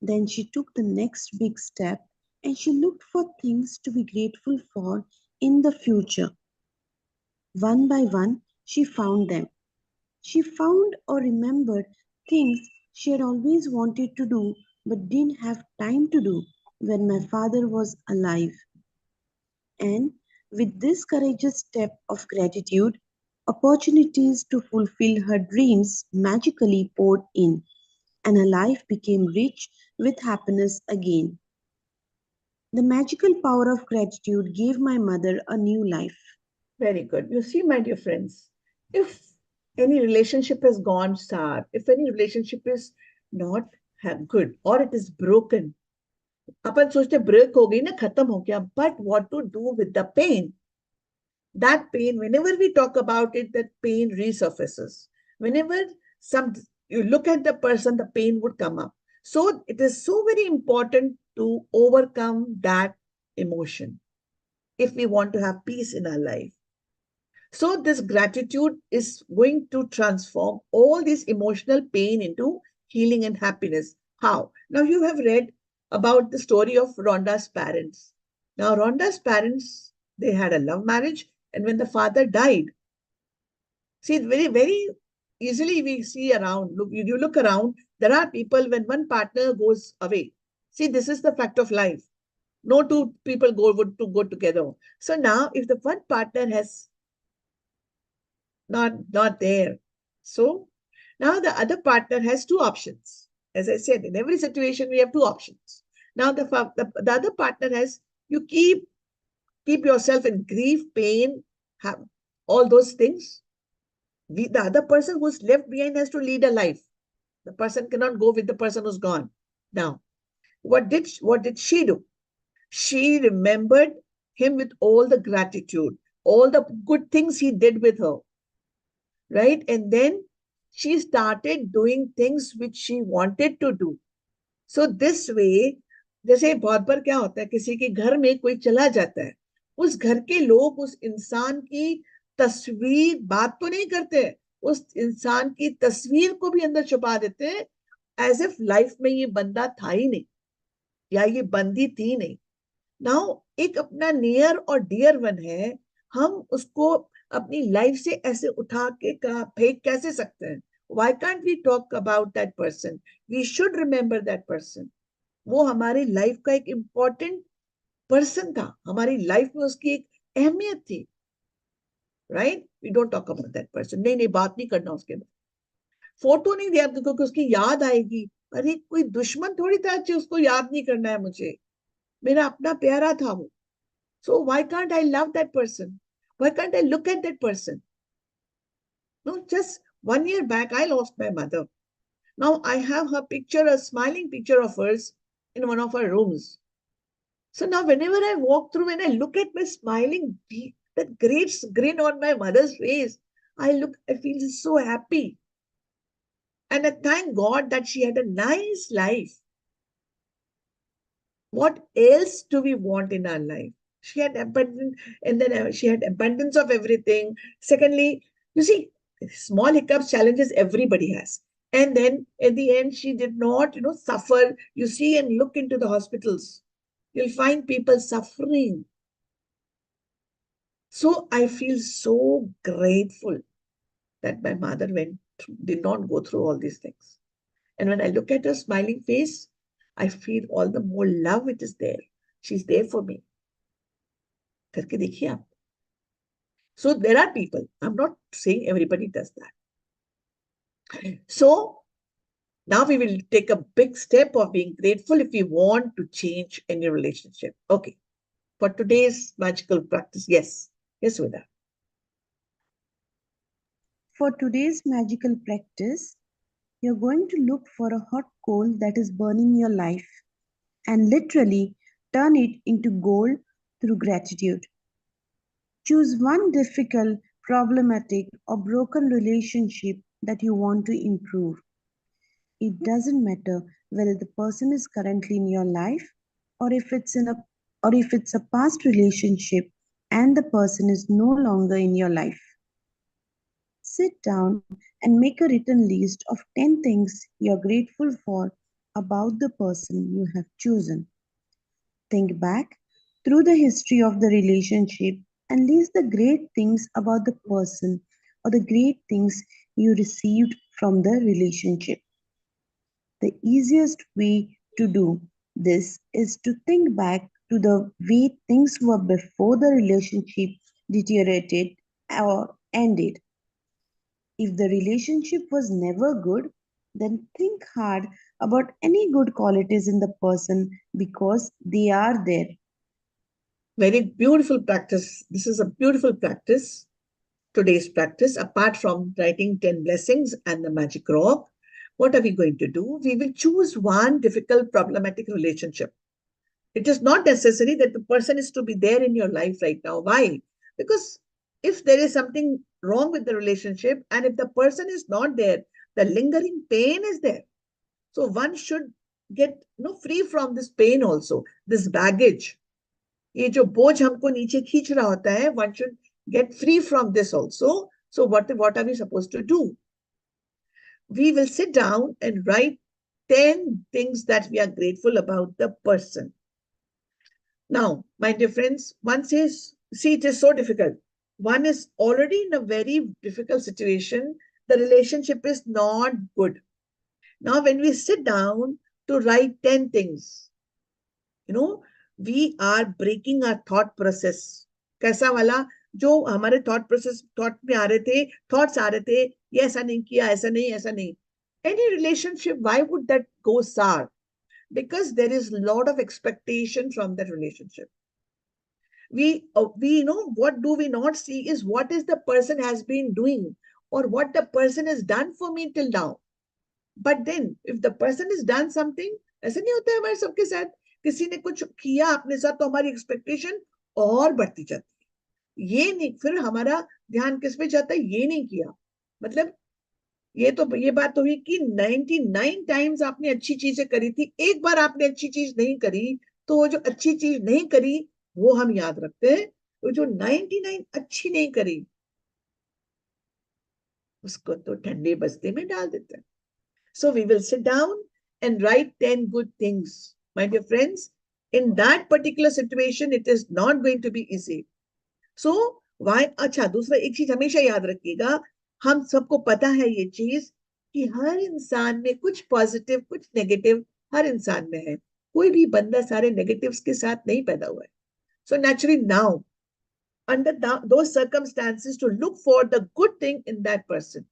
Then she took the next big step and she looked for things to be grateful for in the future. One by one, she found them. She found or remembered things she had always wanted to do but didn't have time to do when my father was alive. And with this courageous step of gratitude, opportunities to fulfill her dreams magically poured in, and her life became rich with happiness again. The magical power of gratitude gave my mother a new life. Very good. You see, my dear friends, if any relationship has gone sour, if any relationship is not good or it is broken, अपन सोचते break हो गई ना, खत्म हो गया, but what to do with the pain? That pain, whenever we talk about it, that pain resurfaces. Whenever some you look at the person, the pain would come up. So it is so very important to overcome that emotion if we want to have peace in our life. So this gratitude is going to transform all this emotional pain into healing and happiness. How? Now you have read about the story of Rhonda's parents. Now Rhonda's parents, they had a love marriage, and when the father died, see, very, very easily we see around, look, you look around, there are people when one partner goes away. See, this is the fact of life. No two people would to go together. So now if the one partner has not there. So now the other partner has two options. As I said, in every situation we have two options. Now the other partner has, you keep yourself in grief, pain, have all those things. The other person who's left behind has to lead a life. The person cannot go with the person who's gone. Now, what did she do? She remembered him with all the gratitude, all the good things he did with her. Right? And then she started doing things which she wanted to do. So this way, जैसे बहुत बार क्या होता है, किसी के घर में कोई चला जाता है, उस घर के लोग उस इंसान की तस्वीर, बात तो नहीं करते, उस इंसान की तस्वीर को भी अंदर छुपा देते हैं, एज इफ लाइफ में ये बंदा था ही नहीं या ये बंदी थी नहीं. नाउ एक अपना नियर और डियर वन है, हम उसको अपनी लाइफ से ऐसे उठा के फेंक कैसे सकते हैं? Why can't we talk about that person? We should remember that person. वो हमारी लाइफ का एक इम्पोर्टेंट पर्सन था, हमारी लाइफ में उसकी एक अहमियत थी. Right? We don't talk about that person. नहीं नहीं, बात नहीं करना उसके बाद. फोटो नहीं दिया क्योंकि उसकी याद आएगी. अरे कोई दुश्मन थोड़ी था उसको याद नहीं करना है मुझे, मेरा अपना प्यारा था वो. So why can't I love that person? Why can't I look at that person? No, just 1 year back, I lost my mother. Now I have her picture, a smiling picture of hers in one of her rooms. So now whenever I walk through and I look at my smiling, that great grin on my mother's face, I feel so happy. And I thank God that she had a nice life. What else do we want in our life? She had abundance, and then she had abundance of everything. Secondly, you see, small hiccups, challenges everybody has. And then at the end, she did not, suffer. You see and look into the hospitals, you'll find people suffering. So I feel so grateful that my mother did not go through all these things. And when I look at her smiling face, I feel all the more love it is there. She's there for me. करके देखिए आप. So there are people, I'm not saying everybody does that. So now we will take a big step of being grateful if we want to change any relationship. Okay. For today's magical practice, yes, Vida. For today's magical practice, you're going to look for a hot coal that is burning your life and literally turn it into gold through gratitude. Choose one difficult, problematic, or broken relationship that you want to improve. It doesn't matter whether the person is currently in your life or if it's a past relationship and the person is no longer in your life. Sit down and make a written list of 10 things you're grateful for about the person you have chosen. Think back through the history of the relationship and list the great things about the person or the great things you received from the relationship. The easiest way to do this is to think back to the way things were before the relationship deteriorated or ended. If the relationship was never good, then think hard about any good qualities in the person because they are there. Very beautiful practice. This is a beautiful practice. Today's practice, apart from writing 10 blessings and the magic rock, what are we going to do? We will choose one difficult, problematic relationship. It is not necessary that the person is to be there in your life right now. Why? Because if there is something wrong with the relationship and if the person is not there, the lingering pain is there. So one should get free from this pain also, this baggage. ये जो बोझ हमको नीचे खींच रहा होता है, one should get free from this also. So what are we supposed to do? We will sit down and write 10 things that we are grateful about the person. Now, my dear friends, one says, see, it is so difficult. One is already in a very difficult situation. The relationship is not good. Now, when we sit down to write 10 things, we are breaking our thought process. कैसा वाला जो हमारे thought में आ रहे थे, thoughts आ रहे थे, ये ऐसा नहीं किया, ऐसा नहीं. Any relationship, why would that go sour? Because there is a lot of expectation from that relationship. We what do we not see is what is the person has been doing or what the person has done for me till now. But then if the person has done something, ऐसा नहीं होता है हमारे सबके साथ, किसी ने कुछ किया अपने साथ तो हमारी एक्सपेक्टेशन और बढ़ती जाती है. ये नहीं, फिर हमारा ध्यान किस पे जाता है, ये नहीं किया. मतलब ये बात तो हुई कि 99 टाइम्स आपने अच्छी चीजें करी थी, एक बार आपने अच्छी चीज नहीं करी, तो वो जो अच्छी चीज नहीं करी वो हम याद रखते हैं, वो जो 99 अच्छी नहीं करी उसको तो ठंडे बस्ते में डाल देते हैं. So we will sit down and write 10 good things. My dear friends, in that particular situation, it is not going to be easy. So why? अच्छा, दूसरा एक चीज हमेशा याद रखिएगा, हम सबको पता है ये चीज कि हर इंसान में कुछ पॉजिटिव कुछ नेगेटिव हर इंसान में है. कोई भी बंदा सारे नेगेटिव्स के साथ नहीं पैदा हुआ है. So naturally now, under those circumstances, to look for the good thing in that person.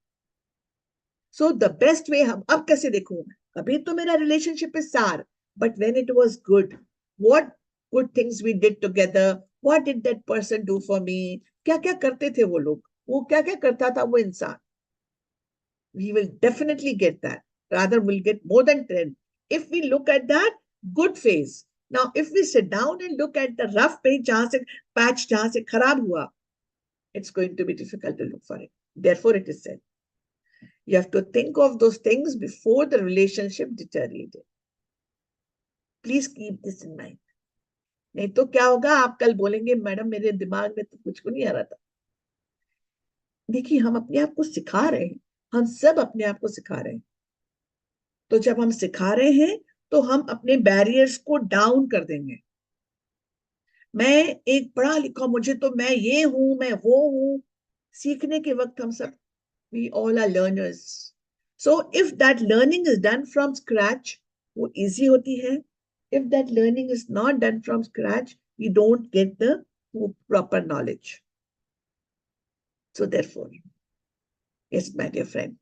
So the best way, हम अब कैसे देखूं, अभी तो मेरा relationship is sour, but when it was good, what good things we did together, what did that person do for me, क्या क्या करते थे वो लोग, वो क्या क्या करता था वो इंसान. We will definitely get that. Rather, we'll get more than 10 if we look at that good phase. Now, if we sit down and look at the rough page, patch जहां से खराब हुआ, it's going to be difficult to look for it. Therefore, it is said, you have to think of those things before the relationship deteriorated. Please keep this in mind. नहीं तो क्या होगा, आप कल बोलेंगे मैडम मेरे दिमाग में तो कुछ को नहीं आ रहा था. देखिए, हम अपने आप को सिखा रहे हैं, हम सब अपने आप को सिखा रहे हैं. तो जब हम सिखा रहे हैं तो हम अपने बैरियर्स को डाउन कर देंगे. मैं एक पढ़ा लिखा, मुझे तो मैं ये हूं, मैं वो हूं. सीखने के वक्त हम सब, we all are learners. So if that learning is done from scratch, वो easy होती है. If that learning is not done from scratch, we don't get the proper knowledge. So therefore, yes, my dear friend.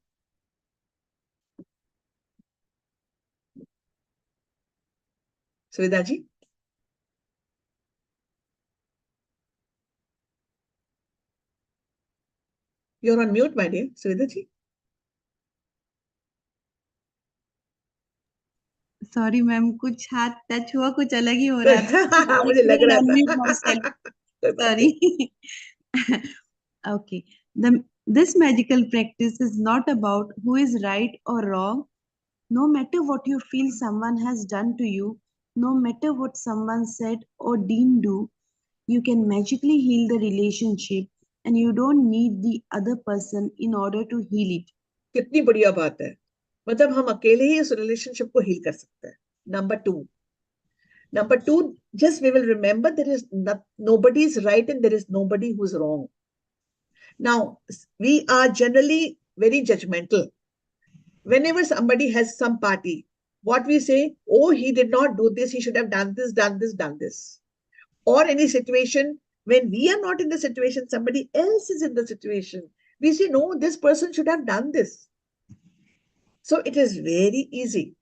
Suvida ji? You're on mute, my dear. Suvida ji? Sorry ma'am, कुछ हाथ touch हुआ, कुछ अलग ही हो रहा था. मुझे लग रहा था. Sorry. Okay. This magical practice is not about who is right or wrong. No matter what you feel someone has done to you, no matter what someone said or didn't do, you can magically heal the relationship and you don't need the other person in order to heal it. कितनी बढ़िया बात है. मतलब हम अकेले ही उस relationship को heal कर सकते हैं. Number two, just we will remember there is nobody is right and there is nobody who's wrong. Now, we are generally very judgmental. Whenever somebody has some party, what we say, oh, he did not do this, he should have done this, done this, done this. Or any situation when we are not in the situation, somebody else is in the situation. We say, no, this person should have done this. So it is very easy,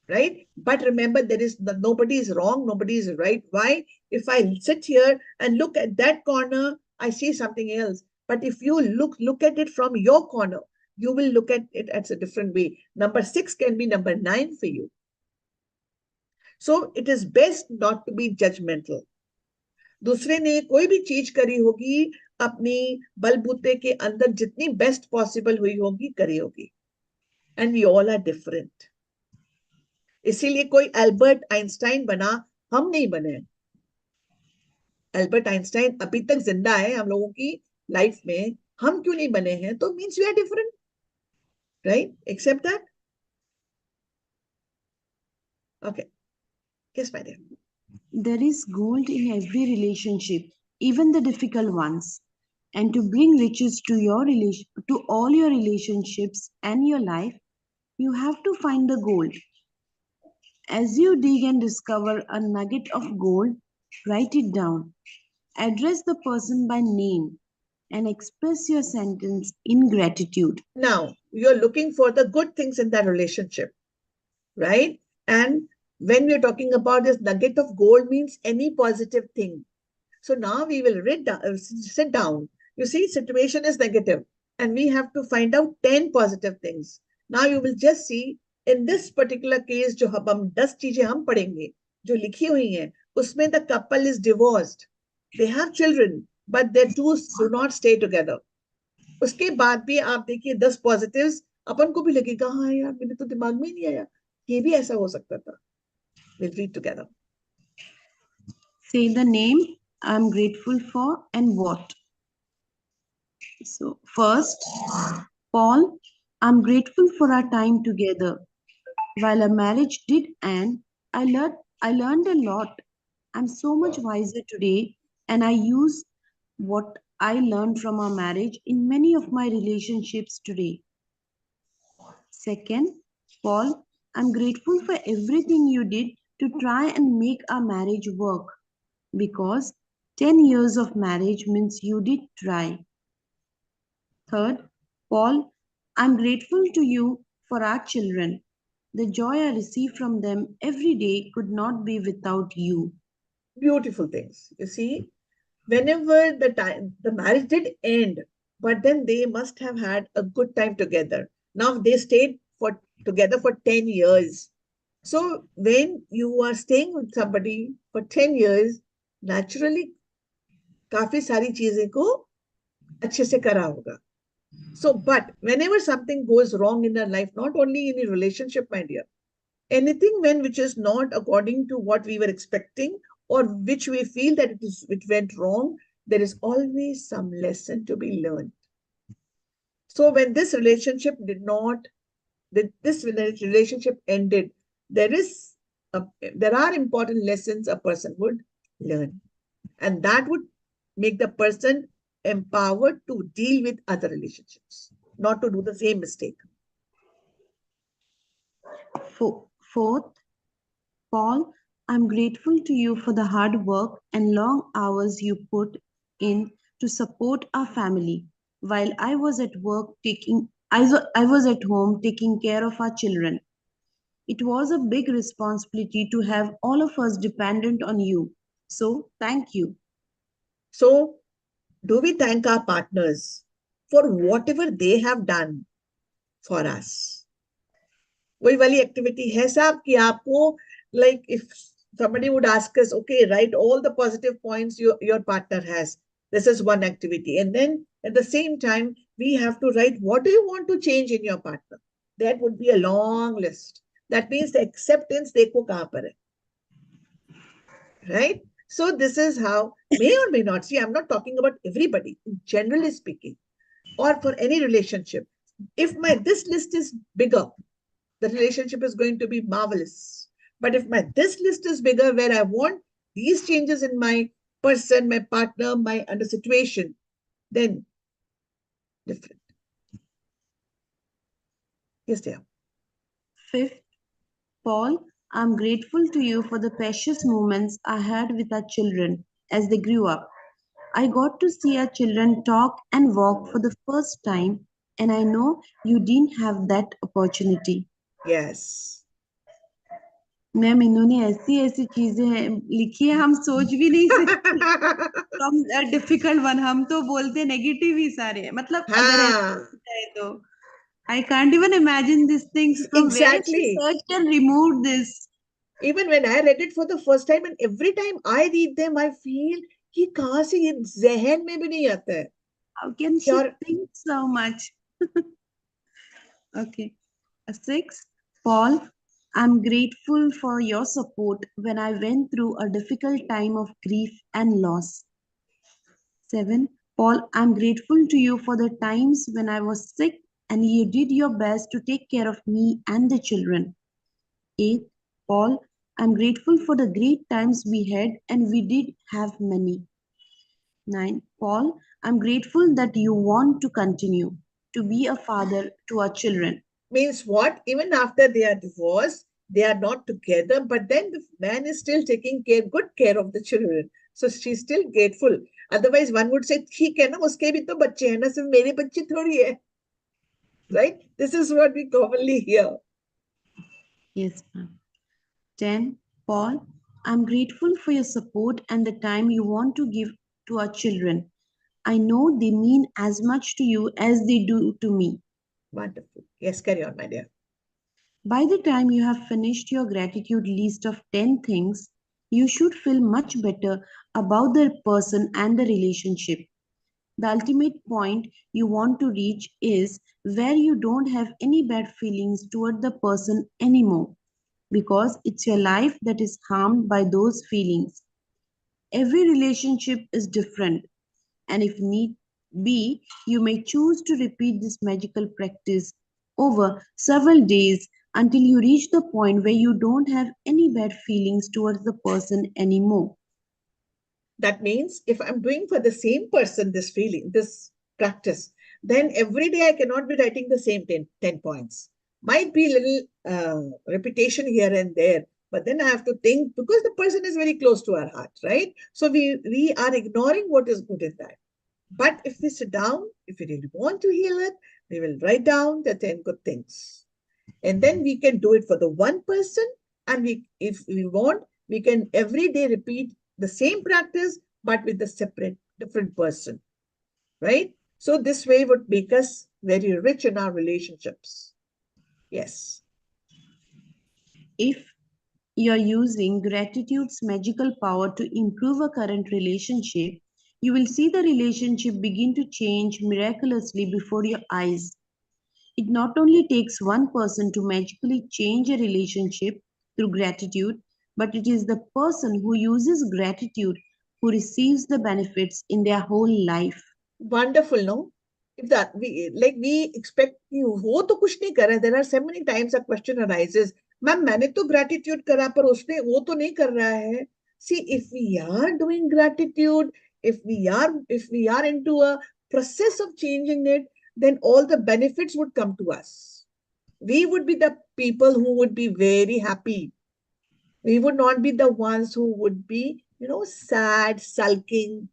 right? But remember, nobody is wrong, nobody is right. Why? If I sit here and look at that corner, I see something else. But if you look at it from your corner, you will look at it as a different way. Number 6 can be number 9 for you. So it is best not to be judgmental. दूसरे ने कोई भी चीज करी होगी, अपनी बलबूते के अंदर जितनी बेस्ट पॉसिबल हुई होगी, करी होगी. And we all are different. इसीलिए कोई एल्बर्ट आइंस्टाइन बना, हम नहीं बने. एल्बर्ट आइंस्टाइन अभी तक जिंदा है हम लोगों की लाइफ में, हम क्यों नहीं बने हैं? तो means we are different, right? Accept that. Okay, yes, my dear. There is gold in every relationship, even the difficult ones. And to bring riches to to all your relationships and your life, you have to find the gold. As you dig and discover a nugget of gold, write it down. Address the person by name and express your sentence in gratitude. Now, you're looking for the good things in that relationship, right? And when we're talking about this nugget of gold, means any positive thing. So now we will sit down. You see, situation is negative, and we have to find out 10 positive things. Now you will just see in this particular case, जो हम 10 चीजें हम पढ़ेंगे, जो लिखी हुई हैं, उसमें the couple is divorced. They have children, but their two do not stay together. उसके बाद भी आप देखिए 10 positives, अपन को भी लगेगा, हाँ यार, मेरे तो दिमाग में ही नहीं आया, ये भी ऐसा हो सकता था. We'll read together. Say the name I'm grateful for and what. So first, Paul, I'm grateful for our time together. While our marriage did end, I learned a lot. I'm so much wiser today, and I use what I learned from our marriage in many of my relationships today. Second, Paul, I'm grateful for everything you did to try and make our marriage work, because 10 years of marriage means you did try. Third, Paul, I'm grateful to you for our children. The joy I receive from them every day could not be without you. Beautiful things. You see, whenever the marriage did end, but then they must have had a good time together. Now they stayed together for 10 years. So when you are staying with somebody for 10 years, naturally काफी सारी चीजें को अच्छे से करा होगा. So, but whenever something goes wrong in our life, not only in a relationship, my dear, anything which is not according to what we were expecting, or which we feel that it went wrong, there is always some lesson to be learned. So when this relationship ended, there are important lessons a person would learn, and that would make the person empowered to deal with other relationships, not to do the same mistake. Fourth, Paul, I'm grateful to you for the hard work and long hours you put in to support our family while I was at work I was at home taking care of our children. It was a big responsibility to have all of us dependent on you. So, thank you. So, do we thank our partners for whatever they have done for us? वही वाली activity है साहब कि आपको, like if somebody would ask us, okay, write all the positive points your partner has. This is one activity. And then at the same time, we have to write, what do you want to change in your partner? That would be a long list. That means the acceptance dekho kahan par hai. Right? So this is how, may or may not, see, I'm not talking about everybody, generally speaking, or for any relationship. If this list is bigger, the relationship is going to be marvelous. But if this list is bigger, where I want these changes in my person, my partner, my under situation, then different. Yes, dear. Fifth, Paul, I'm grateful to you for the precious moments I had with our children as they grew up. I got to see our children talk and walk for the first time, and I know you didn't have that opportunity. Yes. Ma'am इन्होंने ऐसी ऐसी चीजें लिखी है हम सोच भी नहीं सकते फ्रॉम डिफिकल्ट वन हम तो बोलते नेगेटिव ही सारे हैं मतलब अगर ऐसा हाँ, होता है तो I can't even imagine these things from where she exactly. searched and removed this. Even when I read it for the first time, and every time I read them, I feel कि कहाँ से ये जहन में भी नहीं आता है. How can she और think so much? Okay. 6. Paul, I'm grateful for your support when I went through a difficult time of grief and loss. 7. Paul, I'm grateful to you for the times when I was sick and you did your best to take care of me and the children. 8. Paul, I'm grateful for the great times we had and we did have many. 9. Paul, I'm grateful that you want to continue to be a father to our children. means what? Even after they are divorced, they are not together, but then the man is still taking good care of the children. So she's still grateful. Otherwise, one would say, ठीक है ना, उसके भी तो बच्चे हैं ना, सिर्फ मेरे बच्चे थोड़ी है. Right? This is what we commonly hear. Yes, ma'am. 10. Paul, I'm grateful for your support and the time you want to give to our children. I know they mean as much to you as they do to me. Wonderful. Yes, carry on, my dear. By the time you have finished your gratitude list of 10 things, you should feel much better about the person and the relationship. The ultimate point you want to reach is where you don't have any bad feelings toward the person anymore because it's your life that is harmed by those feelings. Every relationship is different, and if need be, you may choose to repeat this magical practice over several days until you reach the point where you don't have any bad feelings towards the person anymore. That means if I'm doing for the same person this feeling, this practice, then every day I cannot be writing the same 10 points. Might be little repetition here and there, but then I have to think because the person is very close to our heart, right? So we are ignoring what is good in that. But if we sit down, if we really want to heal it, we will write down the 10 good things. And then we can do it for the one person. And if we want, we can every day repeat the same practice, but with a separate, different person, right? So this way would make us very rich in our relationships. Yes. If you're using gratitude's magical power to improve a current relationship, you will see the relationship begin to change miraculously before your eyes. It not only takes one person to magically change a relationship through gratitude, but it is the person who uses gratitude who receives the benefits in their whole life. Wonderful, no? If that we expect you हो तो कुछ नहीं कर रहा है. There are so many times a question arises, ma'am मैंने तो gratitude करा पर उसने वो तो नहीं कर रहा है. See, if we are doing gratitude, if we are into a process of changing it, then all the benefits would come to us. We would be the people who would be very happy. We would not be the ones who would be, sad, sulking,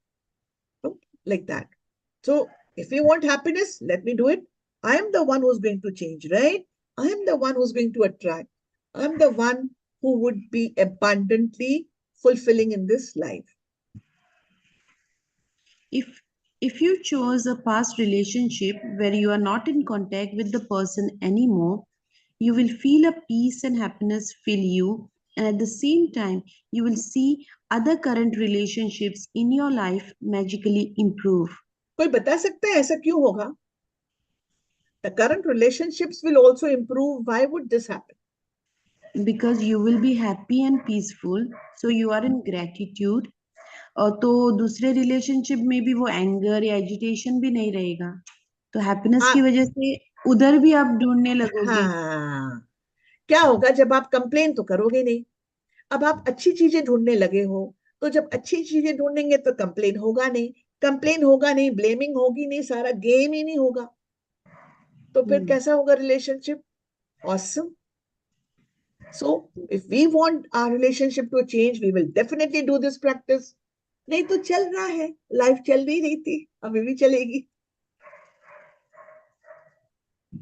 like that. So if you want happiness, let me do it. I am the one who's going to change, right? I am the one who's going to attract. I'm the one who would be abundantly fulfilling in this life. If you chose a past relationship where you are not in contact with the person anymore, you will feel a peace and happiness fill you, and at the same time, you will see other current relationships in your life magically improve. कोई बता सकता है ऐसा क्यों होगा? The current relationships will also improve. Why would this happen? Because you will be happy and peaceful, so you are in gratitude. तो दूसरे relationship में भी वो एंगर या एजिटेशन भी नहीं रहेगा, तो हैप्पीनेस की वजह से उधर भी आप ढूंढने लगोगे. हाँ, क्या होगा जब आप कंप्लेन तो करोगे नहीं. अब आप अच्छी चीजें ढूंढने लगे हो, तो जब अच्छी चीजें ढूंढेंगे तो कंप्लेन होगा नहीं, ब्लेमिंग होगी नहीं, सारा गेम ही नहीं होगा. तो फिर कैसा होगा relationship? Awesome. So if we want our relationship to change, we will definitely do this practice. नहीं तो चल रहा है, लाइफ चल नहीं रही थी, अभी भी चलेगी.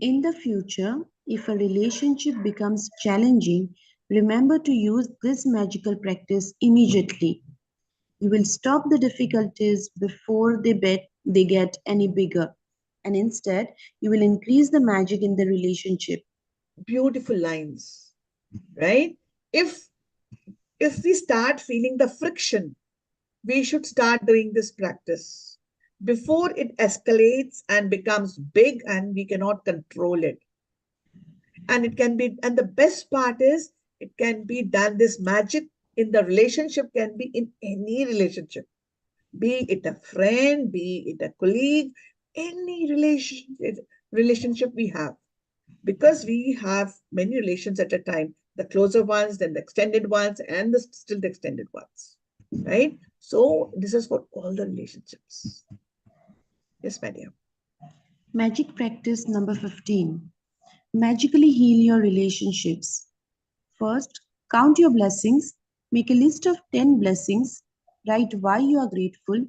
In the future, if a relationship becomes challenging, remember to use this magical practice immediately. You will stop the difficulties before they get any bigger, and instead, you will increase the magic in the relationship. Beautiful lines, right? If we start feeling the friction, we should start doing this practice before it escalates and becomes big and we cannot control it. And it can be, and the best part is it can be done, this magic in the relationship can be in any relationship, be it a friend, be it a colleague, any relationship we have, because we have many relations at a time, the closer ones, then the extended ones, and still the extended ones, right? So this is for all the relationships. Yes, my dear. Magic practice number 15. Magically heal your relationships. First, count your blessings. Make a list of 10 blessings. Write why you are grateful.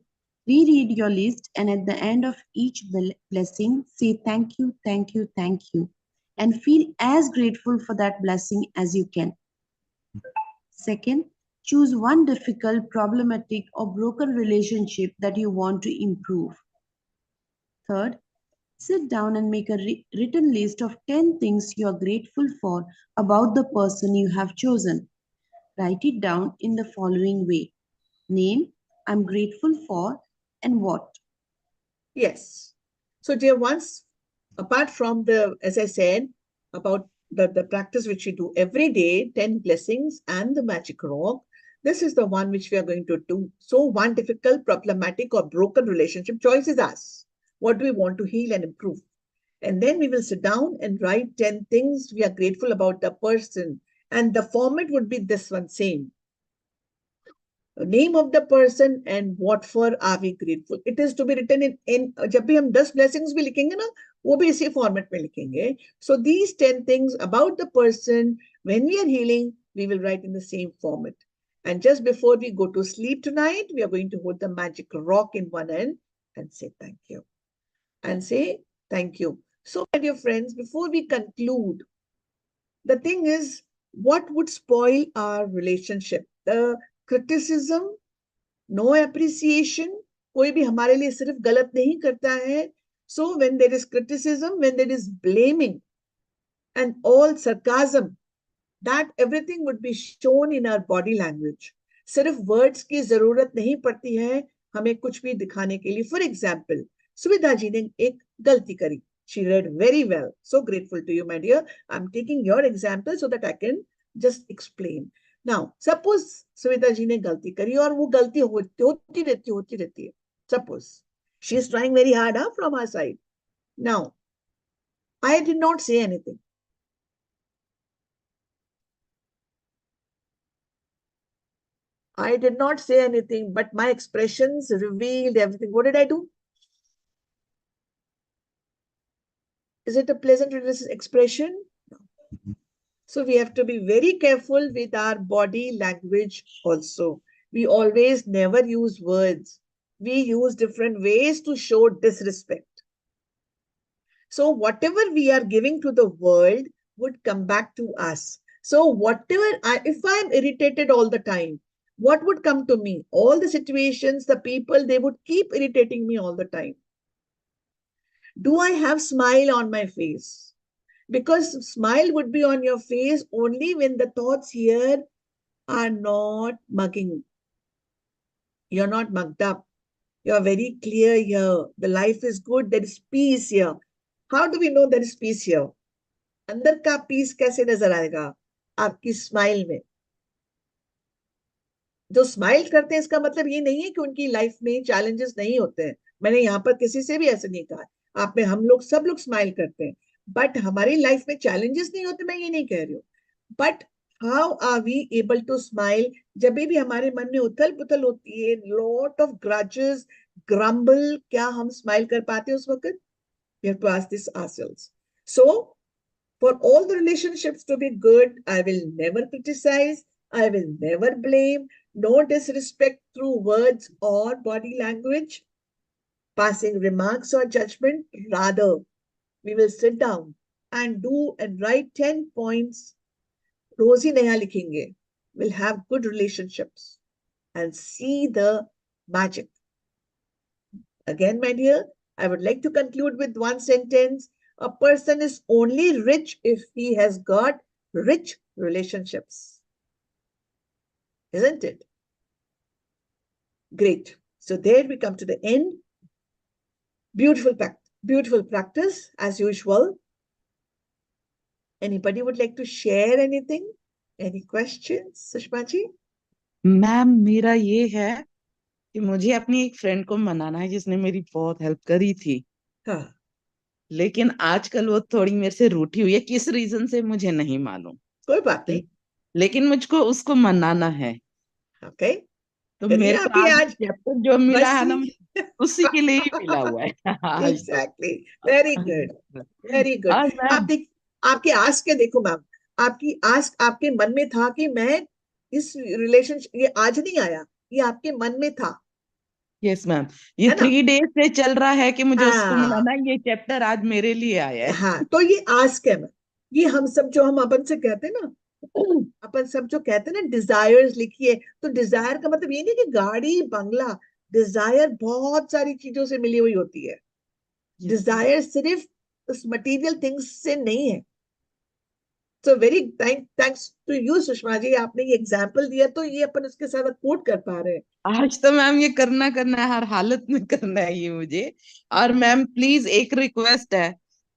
Reread your list, and at the end of each blessing, say thank you, thank you, thank you, and feel as grateful for that blessing as you can. Second, choose one difficult, problematic, or broken relationship that you want to improve. Third, sit down and make a written list of 10 things you are grateful for about the person you have chosen. Write it down in the following way. Name, I'm grateful for, and what. Yes. So dear ones, apart from the, as I said, about the practice which we do every day, 10 blessings and the magic rock, this is the one which we are going to do. So one difficult, problematic or broken relationship, choice is us. What do we want to heal and improve? And then we will sit down and write 10 things we are grateful about the person. And the format would be this one, same. Name of the person and what for are we grateful. It is to be written in जब भी हम 10 blessings भी लिखेंगे ना, वो भी इसी format में लिखेंगे. So these 10 things about the person, when we are healing, we will write in the same format. And just before we go to sleep tonight, we are going to hold the magic rock in one end and say thank you. And say thank you. So, my dear friends, before we conclude, the thing is, what would spoil our relationship? The criticism, no appreciation, कोई भी हमारे लिए सिर्फ गलत नहीं करता है. So when there is criticism, when there is blaming and all sarcasm, that everything would be shown in our body language. सिर्फ words की जरूरत नहीं पड़ती है हमें कुछ भी दिखाने के लिए. For example, सुविधा जी ने एक गलती करी. She read very well. So grateful to you, my dear. I'm taking your example so that I can just explain. Now, suppose सुविधा जी ने गलती करी और वो गलती होती रहती है. Suppose she is trying very hard from her side. Now, I did not say anything. I did not say anything, but my expressions revealed everything. What did I do? Is it a pleasant expression? No. So we have to be very careful with our body language also. We always never use words. We use different ways to show disrespect. So whatever we are giving to the world would come back to us. So whatever, if I'm irritated all the time, what would come to me? All the situations, the people, they would keep irritating me all the time. Do I have smile on my face? Because smile would be on your face only when the thoughts here are not mugging. You're not mugged up. You're very clear here. The life is good. There is peace here. How do we know there is peace here? अंदर का piece कैसे नजर आएगा आपकी smile में. जो smile करते हैं इसका मतलब ये नहीं है कि उनकी लाइफ में चैलेंजेस नहीं होते हैं. मैंने यहाँ पर किसी से भी ऐसे नहीं कहा. आप में हम लोग सब लोग स्माइल करते हैं, बट हमारी लाइफ में चैलेंजेस नहीं होते. मैं ये नहीं कह रही हूँ, but how are we able to smile जब भी हमारे मन में उथल पुथल होती है, लॉट ऑफ ग्रजेस, ग्रम्बल, क्या हम स्माइल कर पाते हैं उस वक्त? We have to ask this ourselves. So For all the relationships to be good, I will never criticize, I will never blame, no disrespect through words or body language, passing remarks or judgment. Rather, we will sit down and do and write 10 points. रोज ही नया लिखेंगे. We'll have good relationships and see the magic. Again, my dear, I would like to conclude with one sentence. A person is only rich if he has got rich relationships. Isn't it? Great. So there we come to the end. Beautiful practice as usual. Anybody would like to share anything? Any questions, Sushma ji? Ma'am मेरा ये है कि मुझे अपनी एक friend को मनाना है जिसने मेरी बहुत हेल्प करी थी, हाँ, लेकिन आजकल वो थोड़ी मेरे से रूठी हुई है, किस रीजन से मुझे नहीं मालूम, कोई बात नहीं. लेकिन मुझको उसको मनाना है. ओके, तो करिए मेरे को आप ये आज आज चैप्टर जो मिला बस है ना, ही. मुझे उसी के लिए ही मिला हुआ है आज तो. Exactly. Very good, very good. हाँ आप मैम. देख, आपके आस के देखो मैम, आपकी आस आपके मन में था कि मैं इस रिलेशनशिप, ये आज नहीं आया, ये आपके मन में था, यस मैम, ये है ना? 3 डेज से चल रहा है कि मुझे उसको हाँ मनाना है. ये चैप्टर आज मेरे लिए आया है. हाँ, तो ये आस्क है मैम. ये हम सब जो हम अपन से कहते हैं ना, अपन सब जो कहते हैं ना डिजायर्स लिखिए, तो डिजायर का मतलब ये नहीं कि गाड़ी बंगला. डिजायर बहुत सारी चीजों से मिली हुई होती है. Yes, डिजायर सिर्फ उस मटेरियल थिंग्स से नहीं है. So very thanks to you Sushma ji, आपने ये एग्जांपल दिया, तो ये अपन उसके साथ कोट कर पा रहे हैं. आज तो मैम ये करना है, हर हालत में करना है ये मुझे. और मैम प्लीज एक रिक्वेस्ट है,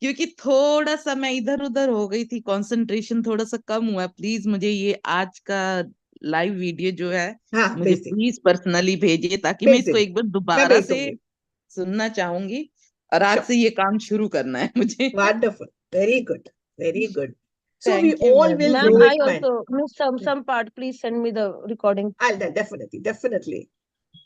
क्योंकि थोड़ा सा मैं इधर उधर हो गई थी, कंसंट्रेशन थोड़ा सा कम हुआ. प्लीज मुझे ये आज का लाइव वीडियो जो है हाँ, मुझे भेज देंगे, प्लीज पर्सनली भेजिए, ताकि मैं भेज इसको देंगे, एक बार मैं दोबारा भेज से दूंगी. सुनना चाहूंगी. और आज श्योर. से ये काम शुरू करना है मुझे. Wonderful, very good, very good. So we thank you all ma'am. will Ma'am, do I it, man. also missed some part. Please send me the recording. I'll definitely.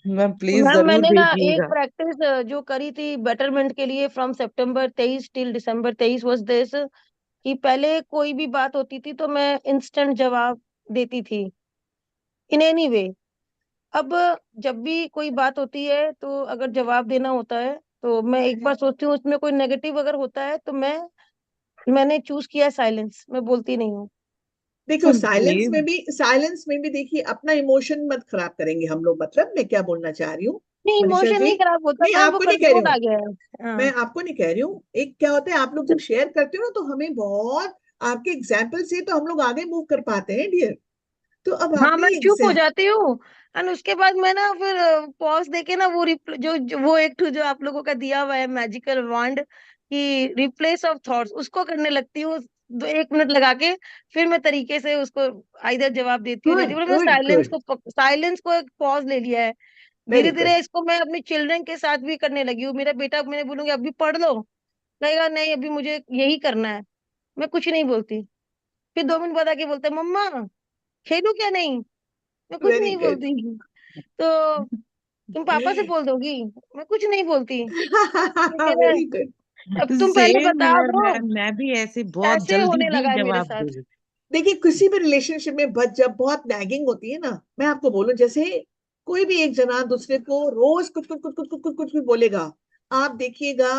Ma'am please ma'am जरूर मैंने ना एक भेजिएगा. Practice जो करी थी betterment के लिए from September 23 till December 23 was this, कि पहले कोई भी बात होती थी तो मैं इंस्टेंट जवाब देती थी इन एनी वे. अब जब भी कोई बात होती है तो अगर जवाब देना होता है तो मैं एक बार सोचती हूँ उसमें कोई नेगेटिव अगर होता है तो मैंने चूज किया साइलेंस, मैं बोलती नहीं हूँ. देखो, सेम. साइलेंस में भी देखिए, अपना इमोशन मत खराब करेंगे हम लोग. मतलब मैं क्या बोलना चाह रही हूँ नहीं, मनीषा इमोशन जी, नहीं खराब होता नहीं मैम, वो आपको नहीं कह रही कंट्रोल आ हूँ, गया है. हाँ. मैं आपको नहीं कह रही हूँ. एक क्या होता है, आप लोग जब शेयर करते हो ना, तो हमें बहुत आपके एग्जाम्पल से तो हम लोग आगे मूव कर पाते हैं डियर. तो अब हाँ, आपने मैं ये चुप हो जाती हूँ. एंड उसके बाद मैं ना फिर पॉज देके ना वो वो एक ठो जो आप लोगों का दिया हुआ है मैजिकल वांड कि रिप्लेस ऑफ थॉट्स, उसको करने लगती हूँ 1 मिनट लगा के. फिर मैं तरीके से उसको आइदर जवाब देती हूँ, गुड देती हूँ. मैं गुड गुड, साइलेंस को एक पॉज ले लिया है. वेरी धीरे गुड. धीरे इसको मैं अपने चिल्ड्रन के साथ भी करने लगी हूँ. मेरा बेटा, मैंने बोलूंगी अभी पढ़ लो, कहेगा नहीं अभी मुझे यही करना है, मैं कुछ नहीं बोलती. फिर 2 मिनट बाद आके बोलता है मम्मा खेलूं क्या, नहीं मैं कुछ वेरी नहीं गुड. बोलती. तो तुम पापा से बोल दोगी, मैं कुछ नहीं बोलती. मैं कह रहा है, वेरी गुड. अब तुम पहले सेम बता यार दो. मैम, मैं भी ऐसे बहुत ऐसे जल्दी होने ही लगा है मेरे जवाब साथ. दे देती. देखिए, किसी भी रिलेशनशिप में जब बहुत नैगिंग होती है ना, मैं आपको बोलूं, जैसे कोई भी एक जना दूसरे को रोज कुछ कुछ कुछ कुछ कुछ कुछ कुछ भी बोलेगा, आप देखिएगा,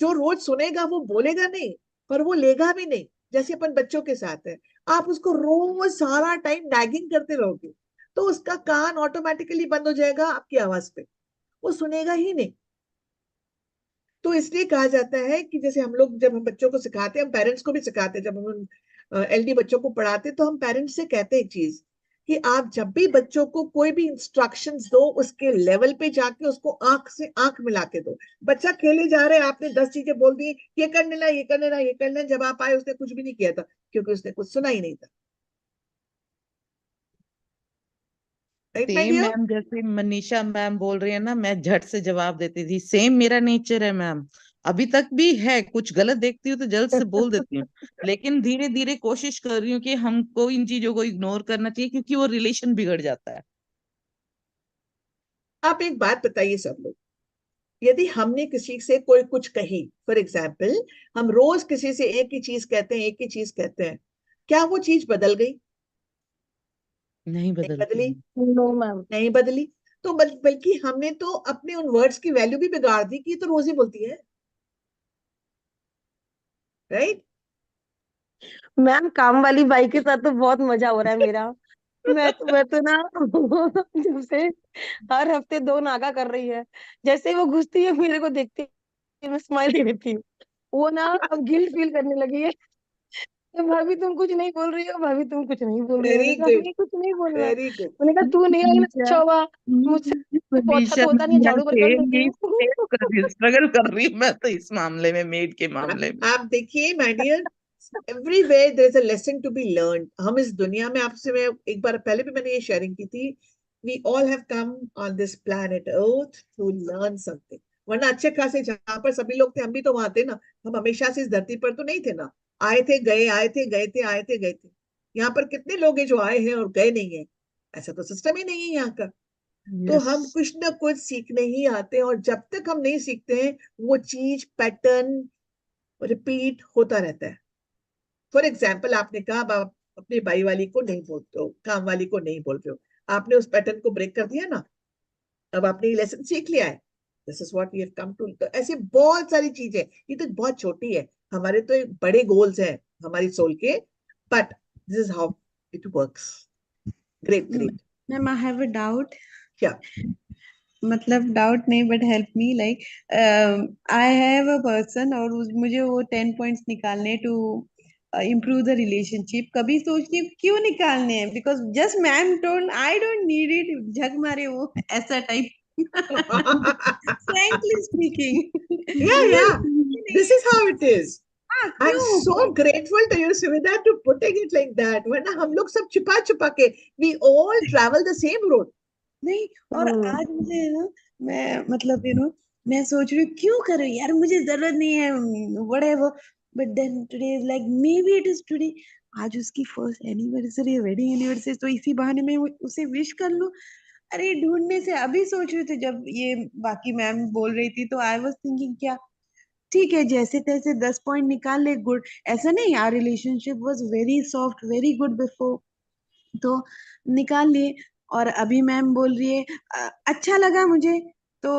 जो रोज सुनेगा वो बोलेगा नहीं, पर वो लेगा भी नहीं. जैसे अपन बच्चों के साथ है, आप उसको रोज सारा टाइम नैगिंग करते रहोगे, तो उसका कान ऑटोमेटिकली बंद हो जाएगा आपकी आवाज पे, वो सुनेगा ही नहीं. तो इसलिए कहा जाता है कि जैसे हम लोग, जब हम बच्चों को सिखाते हैं, हम पेरेंट्स को भी सिखाते हैं, जब हम एलडी बच्चों को पढ़ाते हैं, तो हम पेरेंट्स से कहते हैं एक चीज, कि आप जब भी बच्चों को कोई भी इंस्ट्रक्शंस दो, उसके लेवल पे जाके उसको आंख से आंख मिला के दो. बच्चा खेले जा रहे हैं, आपने 10 चीजें बोल दी, ये करने ला, ये करने ला, ये करने, जब आप आए उसने कुछ भी नहीं किया था, क्योंकि उसने कुछ सुना ही नहीं था. Right my same dear? Ma'am, जैसे मनीषा मैम बोल रही है ना, मैं झट से जवाब देती थी. सेम मेरा नेचर है मैम, अभी तक भी है. कुछ गलत देखती हूँ तो जल्द से बोल देती हूँ, लेकिन धीरे धीरे कोशिश कर रही हूँ कि हमको इन चीजों को इग्नोर करना चाहिए, क्योंकि वो रिलेशन बिगड़ जाता है. आप एक बात बताइए सब लोग, यदि हमने किसी से कोई कुछ कही, फॉर एग्जाम्पल हम रोज किसी से एक ही चीज कहते हैं, एक ही चीज कहते हैं, क्या वो चीज बदल गई? नहीं नहीं बदलती बदली, है। No ma'am. नहीं बदली। तो बल्कि हमने तो अपने उन वर्ड्स की वैल्यू भी बिगाड़ दी कि ये तो रोज ही बोलती है, राइट? मैम काम वाली बाई के साथ तो बहुत मजा हो रहा है मेरा। मैं तो ना जब से हर हफ्ते 2 नागा कर रही है। जैसे ही वो घुसती है मेरे को देखती है, मैं स्माइल दे देती हूँ। वो ना अब गिल्ट फील करने लगी है। तो भाभी तुम कुछ नहीं बोल रही हो, भाभी तुम कुछ नहीं बोल रही हो। मैंने वेरी कहा गुड, नहीं कुछ नहीं बोलना। Very good. मैंने कहा तू नहीं आई ना, मनीषा, अच्छा हुआ। मुझसे पोछा मनीषा तो होता नहीं है, झाड़ू बर्तन सेम देती यही हूँ। सेम कर रही हूँ, स्ट्रगल कर रही हूँ मैं तो इस मामले में, मेड के मामले में। आप देखिए my dear, everywhere there is a lesson to be learn. हम इस दुनिया में, आपसे मैं एक बार पहले भी मैंने ये शेयरिंग की थी, we all have come on this planet earth to learn something. वरना अच्छे खासे जहां पर सभी लोग थे, हम भी तो वहां थे ना। हम हमेशा से इस धरती पर तो नहीं थे ना, आए थे गए, आए थे गए थे, आए थे गए थे। यहाँ पर कितने लोग हैं जो आए हैं और गए नहीं है? ऐसा तो सिस्टम ही नहीं है यहाँ का। तो यस। हम कुछ ना कुछ सीखने ही आते हैं, और जब तक हम नहीं सीखते हैं वो चीज पैटर्न रिपीट होता रहता है। फॉर एग्जाम्पल आपने कहा अब आप अपनी बाई वाली को नहीं बोलते हो, काम वाली को नहीं बोल रहे हो, आपने उस पैटर्न को ब्रेक कर दिया ना, अब आपने ये लेसन सीख लिया है। This is what we have come to. तो ऐसी बहुत सारी चीजें, ये तो बहुत छोटी है, हमारे तो बड़े गोल्स हैं हमारी सोल के, but this is how it works. Great great. Ma'am, I have a doubt. क्या? मतलब डाउट नहीं, but help me like I have a person और मुझे वो 10 पॉइंट्स निकालने टू इम्प्रूव द रिलेशनशिप। कभी सोचती हूँ क्यों निकालने हैं, because just ma'am told I don't need it, झक मारे वो ऐसा type. Frankly Yeah, speaking. yeah. This is how it is. हाँ I'm क्यों? so grateful to you, Sumita, to putting it like that. वरना हम लोग सब छिपा छिपा के, we all travel the same road. नहीं, और हम्म। आज मुझे ना, मैं मतलब मैं सोच रही हूँ क्यों कर रही हूँ यार, मुझे जरूरत नहीं है, whatever. But then today is like may be it is today, आज उसकी फर्स्ट एनिवर्सरी है, वेडिंग एनिवर्सरी, तो इसी बहाने मैं उसे विश कर लूं। अरे ढूंढने से अभी सोच रही थी, जब ये बाकी मैम बोल रही थी तो आई वाज थिंकिंग क्या ठीक है, जैसे तैसे 10 पॉइंट निकाल ले, गुड। ऐसा नहीं, यार relationship was very soft, very good before, तो निकाल लिए। और अभी मैम बोल रही है अच्छा लगा मुझे, तो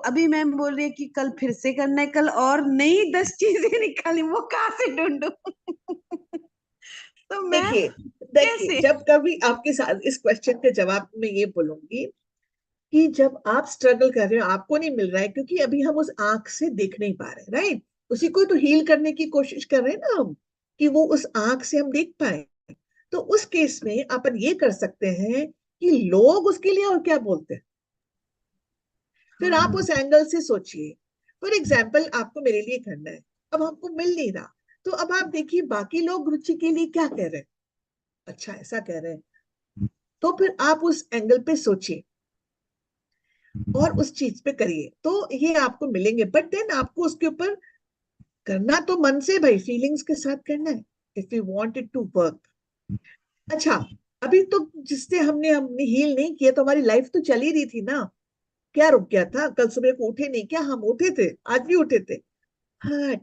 अभी मैम बोल रही है कि कल फिर से करना है, कल और नई 10 चीजें निकाली, वो कहाँ से ढूंढूं? तो मैम देखिए, देखिए, कैसे? जब कभी आपके साथ इस क्वेश्चन के जवाब में ये बोलूंगी कि जब आप स्ट्रगल कर रहे हो, आपको नहीं मिल रहा है क्योंकि अभी हम उस आंख से देख नहीं पा रहे, राइट? उसी को तो हील करने की कोशिश कर रहे हैं ना हम, कि वो उस आंख से हम देख पाए। तो उस केस में अपन ये कर सकते हैं कि लोग उसके लिए और क्या बोलते हैं, फिर आप हाँ। उस एंगल से सोचिए। फॉर एग्जाम्पल आपको मेरे लिए करना है, अब हमको मिल नहीं रहा, तो अब आप देखिए बाकी लोग रुचि के लिए क्या कह रहे हैं। अच्छा ऐसा कह रहे हैं, तो फिर आप उस एंगल पे सोचिए और उस चीज पे करिए, तो ये आपको मिलेंगे। बट देन आपको उसके ऊपर करना तो मन से भाई, फीलिंग्स के साथ करना है, if you want it to work. अच्छा, अभी तो जिससे हमने हमने हील नहीं किया, तो हमारी लाइफ तो चली रही थी ना। क्या रुक गया था? कल सुबह को उठे नहीं क्या? हम उठे थे, आज भी उठे थे। हाँ,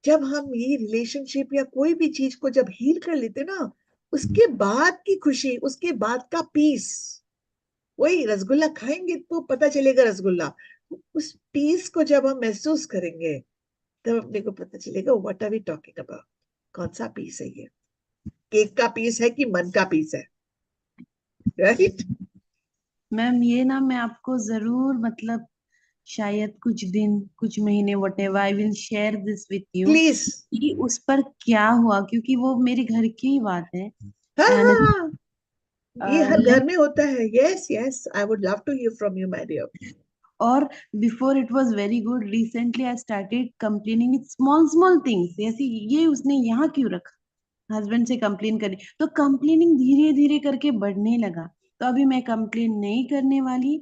जब हम ये रिलेशनशिप या कोई भी चीज को जब हील कर लेते ना, उसके बाद की खुशी, उसके बाद का पीस, वही रसगुल्ला खाएंगे तो पता चलेगा रसगुल्ला। उस पीस को जब हम महसूस करेंगे, तब अपने को पता चलेगा what are we talking about, कौन सा पीस है ये, केक का पीस है कि मन का पीस है, राइट? मैम ये ना मैं आपको जरूर, मतलब शायद कुछ दिन, कुछ महीने, whatever, I will share this with you please. कि उस पर क्या हुआ, क्योंकि वो मेरे घर की ही बात है। हाँ एंड हाँ हाँ, ये हर घर में होता है। Yes yes, I would love to hear from you my dear. और before it was very good, recently I started complaining with small small things, जैसे ये उसने यहाँ क्यों रखा, हस्बैंड से कंप्लेन करी, तो कंप्लेनिंग धीरे धीरे करके बढ़ने लगा। तो अभी मैं कंप्लेन नहीं करने वाली,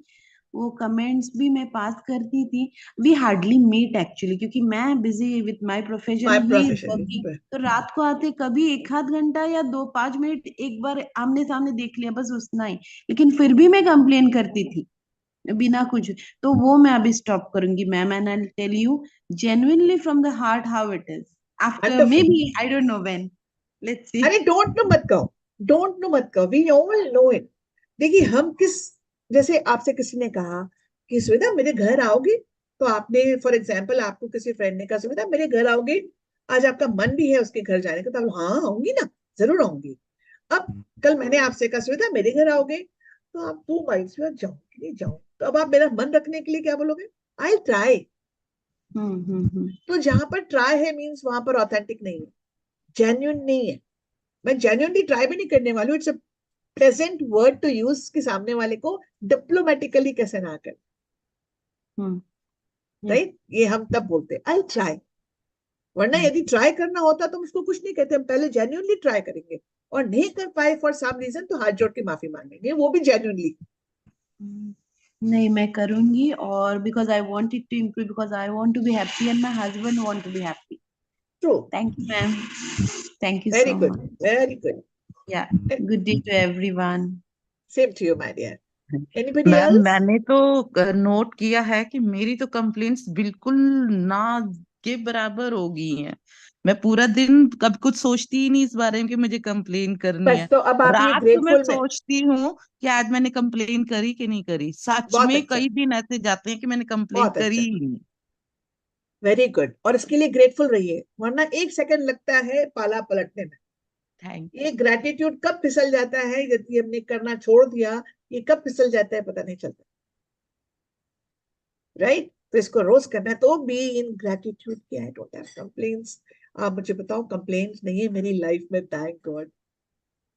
वो कमेंट्स भी मैं पास करती थी। वी हार्डली मीट एक्चुअली, क्योंकि मैं busy with my profession, my he is profession. Working, तो रात को आते कभी 1 आध घंटा या 2 5 मिनट एक बार आमने सामने देख लिया, बस उतना ही। लेकिन फिर भी मैं कंप्लेन करती थी, बिना कुछ, तो वो मैं अभी स्टॉप करूंगी ma'am, and I tell you genuinely from the heart how it is after may Wonderful. Be I don't know when, let's see. अरे डोंट नो मत कहो, डोंट नो मत कहो, वी ऑल नो इट। देखिए हम किस, जैसे आपसे किसी ने कहा कि सुविधा मेरे घर आओगे, तो आपने फॉर एग्जाम्पल आपको किसी फ्रेंड ने कहा सुविधा मेरे घर आओगे, आज आपका मन भी है उसके घर जाने का, तो आप हाँ आऊंगी ना, जरूर आऊंगी। अब कल मैंने आपसे कहा सुविधा मेरे घर आओगे, तो आप 2 माइल्स में जाओ कि नहीं जाओ, तो अब आप मेरा मन रखने के लिए क्या बोलोगे? I try. तो जहां पर ट्राई है मीन्स वहां पर ऑथेंटिक नहीं है, जेन्युइन नहीं है। मैं जेन्युइनली ट्राई भी नहीं करने वाली हूँ, it's a present word to use कि सामने वाले को डिप्लोमेटिकली कैसे ना कर, राइट? ये हम तब बोलते आई ट्राई, वरना यदि ट्राई करना होता तो हम उसको कुछ नहीं कहते, हम पहले जेन्युइनली ट्राई करेंगे, और नहीं कर पाए फॉर सम रीजन तो हाथ जोड़ के माफी मांगेंगे, वो भी जेन्युइनली। नहीं मैं करूंगी, और because I want it to improve, because I want to be happy and my husband want to be happy. True. Thank you ma'am, thank you very so good, much. Very good. Yeah, good day to everyone. Same to you my dear. Anybody ma'am else? मैंने तो note किया है कि मेरी तो complaints बिल्कुल ना के बराबर हो गई हैं। मैं पूरा दिन कब कुछ सोचती ही नहीं इस बारे में कि मुझे कंप्लेन करनी बस है। तो अब आप ये रात को मैं ग्रेटफुल में, सोचती हूँ कि आज मैंने कंप्लेन करी कि नहीं करी। सच बहुत में अच्छा, कई दिन ऐसे जाते हैं कि मैंने कंप्लेन बहुत करी अच्छा, ही नहीं। वेरी गुड, और इसके लिए ग्रेटफुल रहिए, वरना 1 सेकंड लगता है पाला पलटने में। थैंक ये ग्रेटिट्यूड कब फिसल जाता है, यदि हमने करना छोड़ दिया, ये कब फिसल जाता है पता नहीं चलता, राइट? तो इसको रोज करना है, तो बी इन ग्रेटिट्यूड कि आई डोंट हैव कंप्लेंट्स। आप मुझे बताओ कंप्लेंट्स नहीं है मेरी लाइफ में, thank God,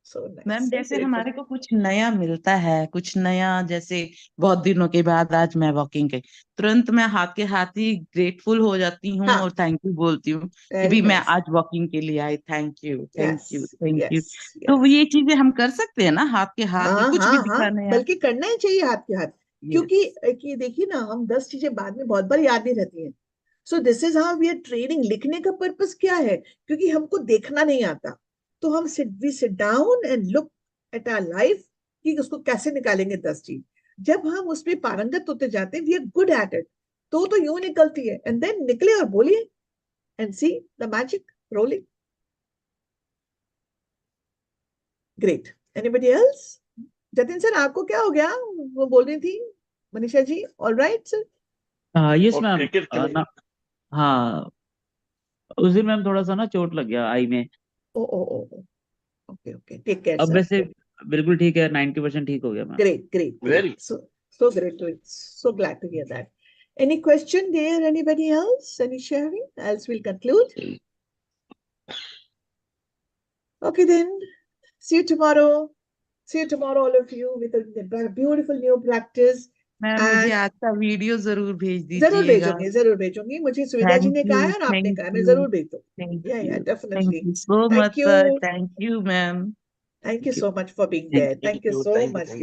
so ma'am nice, जैसे ग्रेटफुल। हमारे को कुछ नया मिलता है, कुछ नया, जैसे बहुत दिनों के बाद आज मैं वॉकिंग गई, तुरंत मैं हाथ के हाथ ही ग्रेटफुल हो जाती हूँ हाँ, और थैंक यू बोलती हूँ कि वेरी भाई मैं नाइस, आज वॉकिंग के लिए आई, thank you thank yes, you thank you. Yes, तो वो यस। ये चीजें हम कर सकते हैं ना, हाथ के हाथ हाँ कुछ हाँ भी हाँ, दिखाना है। बल्कि करना ही चाहिए हाथ के हाथ, यस क्योंकि कि देखिए ना, हम 10 चीजें बाद में बहुत बार याद नहीं रहती हैं। So this is how we are training. लिखने का पर्पस क्या है? क्योंकि हमको देखना नहीं आता, तो हम we sit down and look at our life कि उसको कैसे निकालेंगे 10 चीज। जब हम उसमें पारंगत होते जाते हैं, we are good at it, तो यूं निकलती है, एंड देन निकले और बोलिए and see the magic rolling. Great. Anybody else? Jatin sir आपको क्या हो गया, वो बोल रही थी Manisha ji? All right sir? Yes और मैम। क्रिकेट खेल ना, हाँ, उस दिन मैम थोड़ा सा ना चोट लग गया आई में। ओ ओ ओ, ओके ओके, टेक केयर अब सर। वैसे बिल्कुल ठीक है, 90% ठीक हो गया ma'am. Great great great, very so great to, so glad to hear that. Any question there, anybody else, any sharing, else we'll conclude. Okay then, see you tomorrow. See you tomorrow all of you with a beautiful new practice. Ma'am मुझे And आज का video जरूर भेज जरूर दीजिएगा। भेजूंगी, जरूर भेजूंगी, मुझे सुविधा जी थैंक ने कहा यू है और आपने थैंक कहा है, मैं यू जरूर भेज थैंक दूंगी। या you thank definitely. You so thank much you, sir, thank you ma'am. thank you so much for being thank there, thank you so thank much. You.